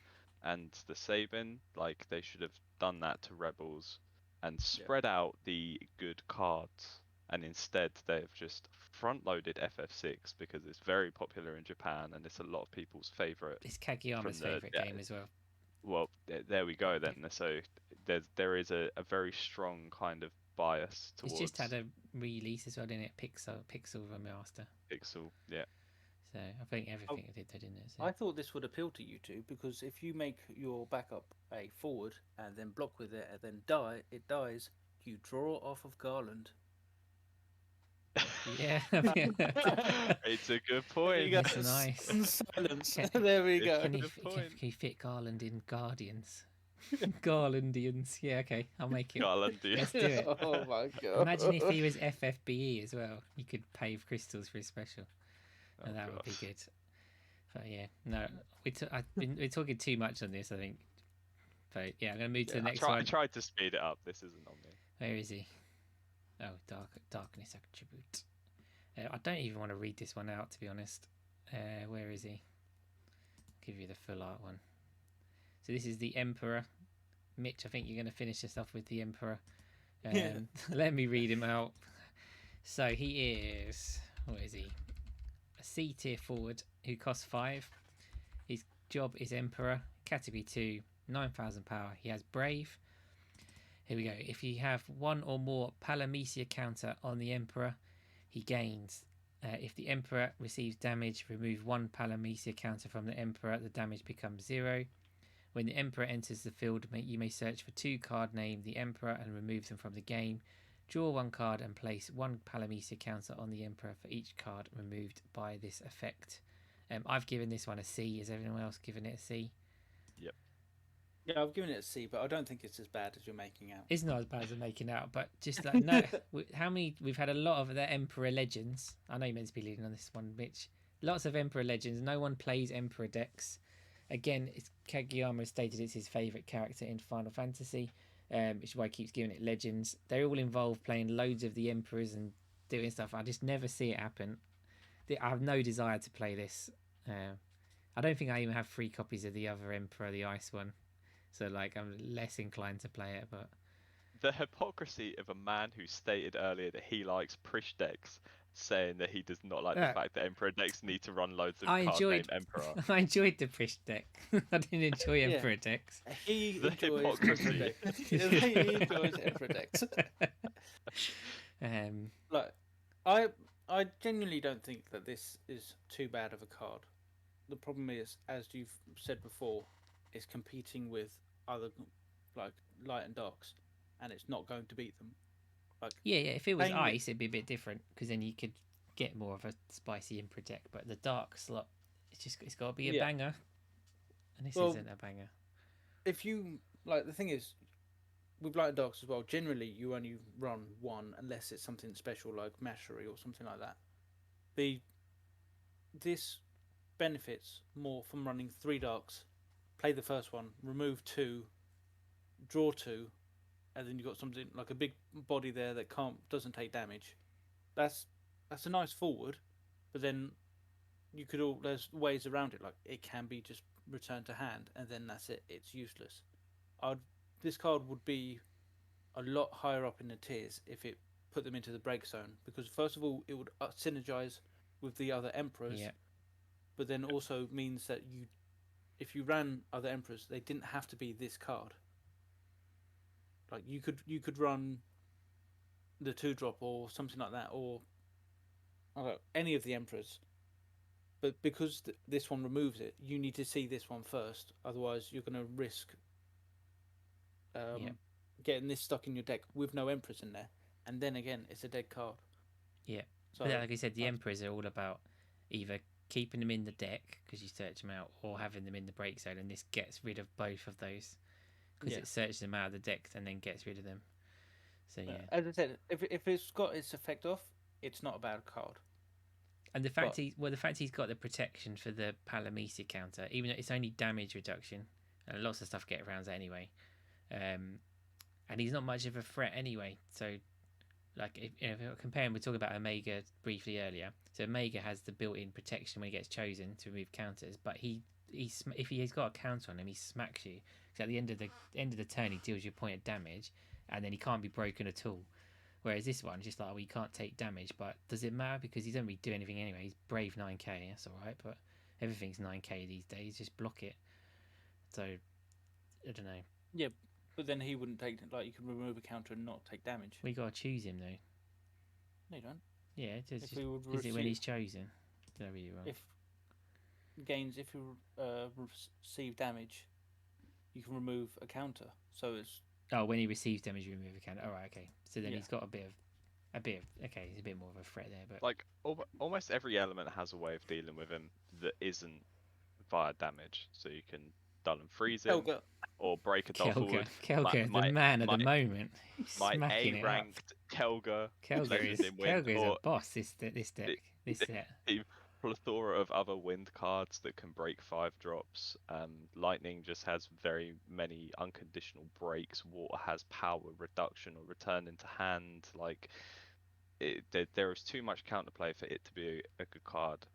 and the Sabin, like they should have done that to Rebels and spread out the good cards. And instead, they've just front-loaded FF6 because it's very popular in Japan and it's a lot of people's favorite. It's Kageyama's favorite game as well. Well, there we go then. So there is a very strong kind of bias towards. It's just had a release as well, didn't it? Pixel remaster. Pixel, yeah. So I think everything it did, didn't it? So. I thought this would appeal to you two because if you make your backup a forward and then block with it and then it dies, you draw off of Garland. Yeah, it's a good point. It's nice. Silence. There we go. Can you fit Garland in Guardians? Garlandians. Yeah, okay, I'll make it. Garlandians. Let's do it. Oh my god! Imagine if he was FFBE as well. You could pay crystals for his special, and that would be good. But yeah, no, we're talking too much on this, I think. But yeah, I'm gonna move to the next one. I tried to speed it up. This isn't on me. Where is he? Oh, darkness attribute. I don't even want to read this one out, to be honest. Where is he? I'll give you the full art one. So this is the Emperor. Mitch, I think you're going to finish this off with the Emperor. Let me read him out. So he is... What is he? A C tier forward who costs 5. His job is Emperor. Category 2, 9,000 power. He has Brave. Here we go. If you have one or more Palamecia counter on the Emperor, he gains. If the Emperor receives damage, remove one Palamecia counter from the Emperor. The damage becomes 0. When the Emperor enters the field, you may search for 2 card named the Emperor and remove them from the game. Draw 1 card and place 1 Palamecia counter on the Emperor for each card removed by this effect. I've given this one a C. Has everyone else given it a C? Yep. Yeah, I've given it a C, but I don't think it's as bad as you're making out. It's not as bad as I'm making out, but just like no, we've had a lot of the Emperor Legends. I know you're meant to be leading on this one, Mitch. Lots of Emperor Legends. No one plays Emperor decks. Again, Kageyama stated it's his favourite character in Final Fantasy, which is why he keeps giving it Legends. They all involve playing loads of the Emperors and doing stuff. I just never see it happen. I have no desire to play this. I don't think I even have 3 copies of the other Emperor, the Ice one. So, like, I'm less inclined to play it, but... The hypocrisy of a man who stated earlier that he likes Prish decks, saying that he does not like the fact that Emperor decks need to run loads of cards named Emperor. I enjoyed the Prish deck. I didn't enjoy Emperor decks. He enjoys hypocrisy. He enjoys Emperor decks. Like, I genuinely don't think that this is too bad of a card. The problem is, as you've said before, is competing with other like light and darks, and it's not going to beat them. Like yeah, if it was ice, it'd be a bit different because then you could get more of a spicy Emperor deck. But the dark slot, it's got to be a banger, and this isn't a banger. If you like, the thing is, with light and darks as well, generally you only run 1 unless it's something special like Mastery or something like that. This benefits more from running 3 darks. Play the first one, remove 2, draw 2, and then you've got something like a big body there that doesn't take damage. That's a nice forward, but then there's ways around it. Like it can be just returned to hand, and then that's it. It's useless. This card would be a lot higher up in the tiers if it put them into the break zone, because first of all it would synergize with the other Emperors, but then also means that if you ran other Emperors, they didn't have to be this card. Like you could run the 2-drop or something like that, or I don't know, any of the Emperors. But because this one removes it, you need to see this one first. Otherwise, you're going to risk getting this stuck in your deck with no Emperors in there, and then again it's a dead card. Yeah. So But like I said, the Emperors are all about either keeping them in the deck because you search them out, or having them in the break zone, and this gets rid of both of those because it searches them out of the deck and then gets rid of them. So yeah. As I said, if it's got its effect off, it's not a bad card. And the fact he's got the protection for the Palamisi counter, even though it's only damage reduction, and lots of stuff get around that anyway. And he's not much of a threat anyway. So, like if we're comparing, we're talking about Omega briefly earlier. So Omega has the built-in protection when he gets chosen to remove counters, but if he's got a counter on him, he smacks you. Because at the end of the turn, he deals you a point of damage, and then he can't be broken at all. Whereas this one, just like, well, you can't take damage, but does it matter? Because he doesn't really do anything anyway. He's brave 9k, that's alright, but everything's 9k these days, just block it. So, I don't know. Yeah, but then he wouldn't take, like, you can remove a counter and not take damage. We gotta choose him, though. No, you don't. Yeah, is it when he's chosen? Did I read you wrong? If you receive damage, you can remove a counter. So it's... Oh, when he receives damage, you remove a counter. Alright, okay. So then he's got a bit of, okay, he's a bit more of a threat there, but... Like, almost every element has a way of dealing with him that isn't via damage. So you can dull and freeze him, or break a dull forward. Kelga, the man at the moment. My A-ranked Kelga. Kelga is a boss, this deck, this set. A plethora of other wind cards that can break 5-drops. Lightning just has very many unconditional breaks. Water has power reduction or return into hand. Like, there is too much counterplay for it to be a good card.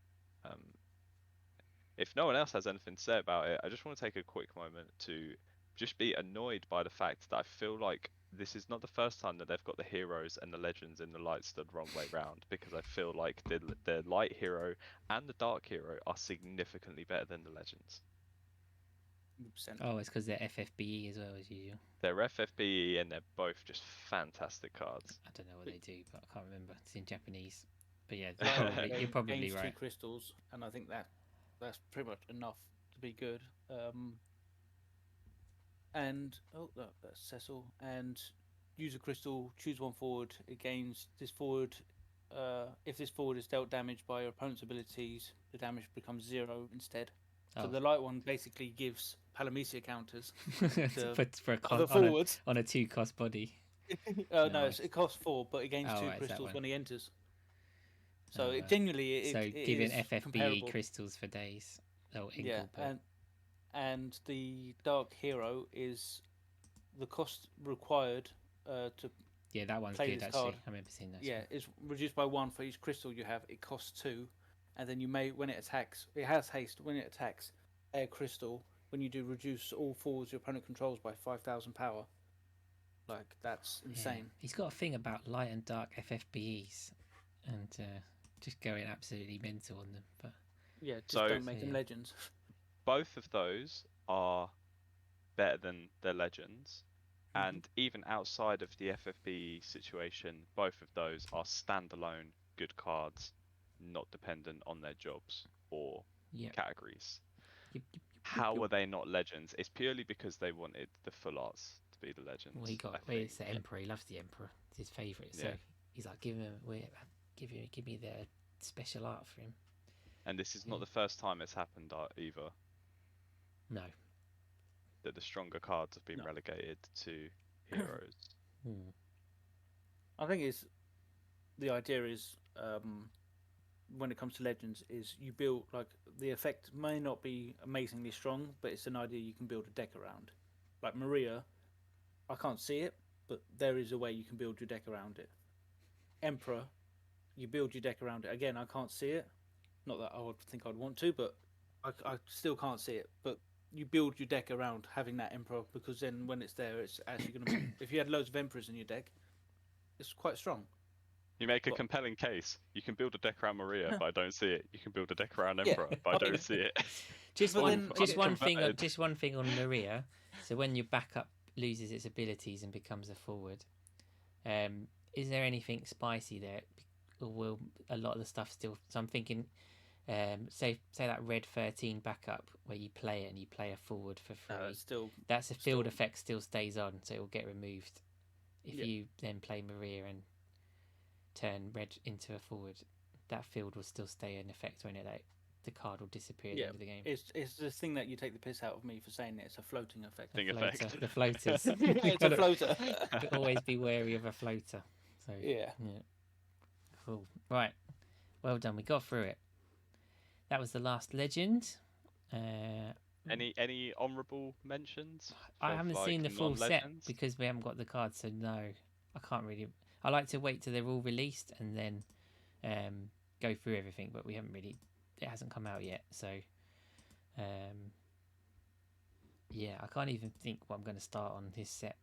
If no one else has anything to say about it, I just want to take a quick moment to just be annoyed by the fact that I feel like this is not the first time that they've got the heroes and the legends in the lights the wrong way round, because I feel like the light hero and the dark hero are significantly better than the legends. 100%. Oh, it's because they're FFBE as well, as usual. They're FFBE and they're both just fantastic cards. I don't know what they do, but I can't remember. It's in Japanese. But yeah, you're probably right. 2 crystals, and I think that's pretty much enough to be good. And that's Cecil. And use a crystal, choose one forward. It gains this forward. If this forward is dealt damage by your opponent's abilities, the damage becomes 0 instead. So the light one basically gives Palamisia counters for a the forwards on a 2-cost body. No, it costs 4, but it gains 2 crystals when he enters. So it genuinely giving is FFBE comparable. Crystals for days. Oh, yeah, and the Dark Hero is the cost required to that one's play good this actually. card. I remember seeing that. Yeah, it's reduced by 1 for each crystal you have. It costs 2, and then you may, when it attacks, it has haste. When it attacks a crystal, when you do reduce all forwards your opponent controls by 5,000 power. Like, that's insane. Yeah. He's got a thing about light and dark FFBEs, and just going absolutely mental on them. But yeah, just don't make them legends. Both of those are better than the legends, and even outside of the FFBE situation, both of those are standalone good cards, not dependent on their jobs or categories. How are they not legends? It's purely because they wanted the full arts to be the legends. Well, it's the Emperor. He loves the Emperor. It's his favourite. So he's like, give me the special art for him. And this is not the first time it's happened either. No. That the stronger cards have been relegated to heroes. I think the idea is when it comes to legends is you build, like, the effect may not be amazingly strong, but it's an idea you can build a deck around. Like Maria, I can't see it, but there is a way you can build your deck around it. Emperor, you build your deck around it. Again, I can't see it. Not that I would think I'd want to, but I still can't see it. But you build your deck around having that Emperor, because then when it's there, it's actually going to be... If you had loads of Emperors in your deck, it's quite strong. You make a compelling case. You can build a deck around Maria, but I don't see it. You can build a deck around Emperor, but I don't see it. Just one thing on Maria. So when your backup loses its abilities and becomes a forward, is there anything spicy there, or will a lot of the stuff still? So I'm thinking, say that red 13 backup where you play it and you play a forward for free. Still, that's a field still- effect still stays on, so it will get removed if Yeah. you then play Maria and turn red into a forward. That field will still stay in effect when the card will disappear at the Yeah, end of the game. it's the thing that you take the piss out of me for saying it's a floating effect. Thing Floater, effect. the floaters. It's a floater. Always be wary of a floater. So Yeah. Cool. Right. Well done. We got through it. That was the last legend. Any honourable mentions? I of, haven't like, seen the full set non-legends? because we haven't got the cards, so no, I can't really. I like to wait till they're all released and then go through everything, but we haven't really. It hasn't come out yet, so yeah, I can't even think what I'm going to start on this set.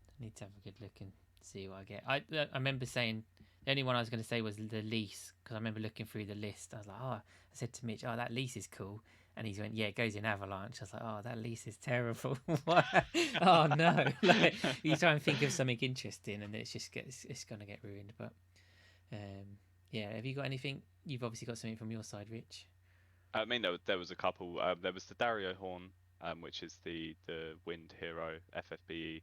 I need to have a good look and see what I get. I remember saying the only one I was going to say was the lease, because I remember looking through the list. I was like, I said to Mitch, that lease is cool. And he went, yeah, it goes in Avalanche. I was like, that lease is terrible. What? Oh, no. Like, you try and think of something interesting and it's going to get ruined. But yeah, have you got anything? You've obviously got something from your side, Rich. I mean, there was a couple. There was the Dario Horn, which is the wind hero FFBE.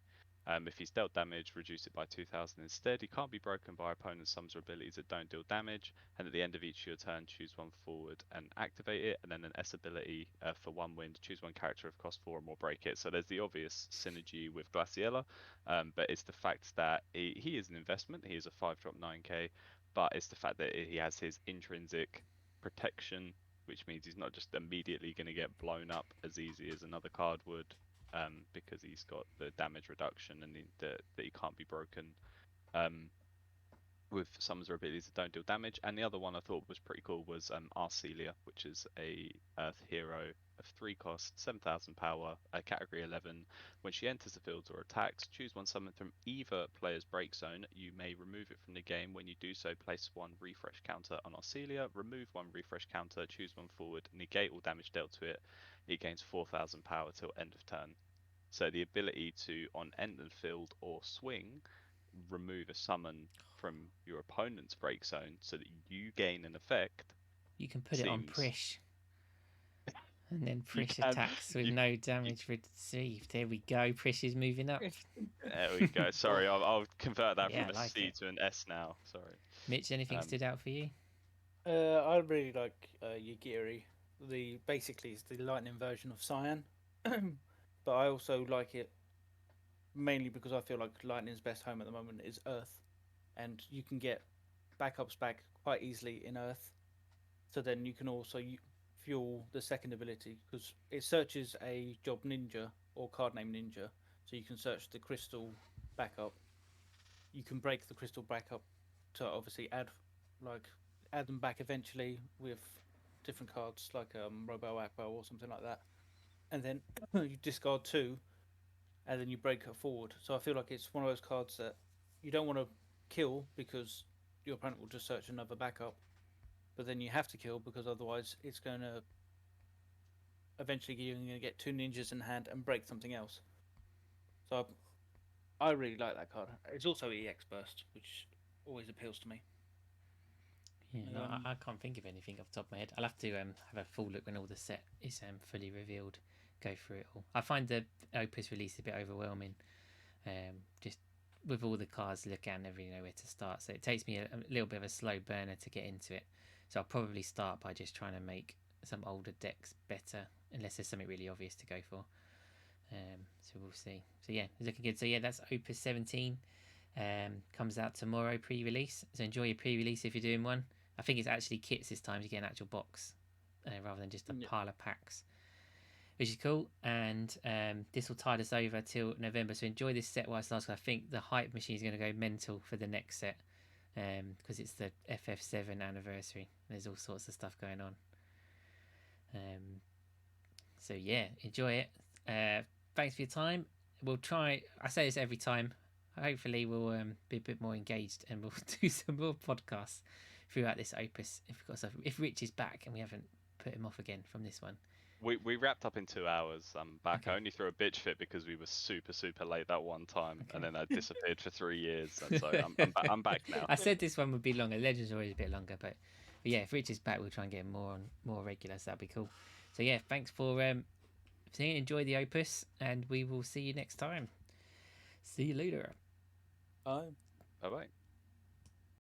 If he's dealt damage, reduce it by 2,000 instead. He can't be broken by opponents' sums or abilities that don't deal damage. And at the end of each of your turn, choose one forward and activate it. And then an S ability for 1 wind, choose one character of cost 4 or more, break it. So there's the obvious synergy with Glaciella, but it's the fact that he is an investment. He is a 5-drop 9k, but it's the fact that he has his intrinsic protection, which means he's not just immediately going to get blown up as easy as another card would. Because he's got the damage reduction and that he can't be broken with summons or abilities that don't deal damage. And the other one I thought was pretty cool was Arcelia, which is a Earth hero of 3 cost, 7,000 power, category 11. When she enters the field or attacks, choose one summon from either player's break zone. You may remove it from the game. When you do so, place 1 refresh counter on Arcelia, remove 1 refresh counter, choose 1 forward, negate all damage dealt to it. It gains 4,000 power till end of turn. So the ability to, on end of field or swing, remove a summon from your opponent's break zone so that you gain an effect. You can put it on Prish. And then Prish can. attacks with no damage received. There we go. Prish is moving up. There we go. Sorry, I'll convert that Yeah, from a I like C it. to an S now. Sorry. Mitch, anything stood out for you? I really like Yagiri. Basically it's the lightning version of Cyan, but I also like it mainly because I feel like lightning's best home at the moment is Earth, and you can get backups back quite easily in Earth. So then you can also fuel the second ability because it searches a job ninja or card name ninja, so you can search the crystal backup. You can break the crystal backup to obviously add them back eventually with different cards like Robo Aqua or something like that, and then you discard 2 and then you break a forward. So I feel like it's one of those cards that you don't want to kill because your opponent will just search another backup, but then you have to kill because otherwise it's going to eventually you're going to get 2 ninjas in hand and break something else. So I really like that card. It's also EX Burst, which always appeals to me. Yeah, no, I can't think of anything off the top of my head. I'll have to have a full look when all the set is fully revealed. Go through it all. I find the Opus release a bit overwhelming. Just with all the cards to look at, I never really know where to start. So it takes me a little bit of a slow burner to get into it. So I'll probably start by just trying to make some older decks better, unless there's something really obvious to go for. So we'll see. So yeah, it's looking good. So yeah, that's Opus 17. Comes out tomorrow, pre-release. So enjoy your pre-release if you're doing one. I think it's actually kits this time. You get an actual box rather than just a pile of packs, which is cool. And this will tide us over till November. So enjoy this set whilst it lasts. I think the hype machine is going to go mental for the next set because it's the FF7 anniversary. There's all sorts of stuff going on. So yeah, enjoy it. Thanks for your time. We'll try. I say this every time. Hopefully we'll be a bit more engaged and we'll do some more podcasts throughout this Opus. If Rich is back and we haven't put him off again from this one. We wrapped up in 2 hours. I'm back. Okay. I only threw a bitch fit because we were super late that one time, and then I disappeared for 3 years. And so I'm back now. I said this one would be longer. Legends are always a bit longer, but But yeah, if Rich is back, we'll try and get him more regular. So that'd be cool. So yeah, thanks for seeing. Enjoy the Opus, and we will see you next time. See you later. Bye. Bye bye.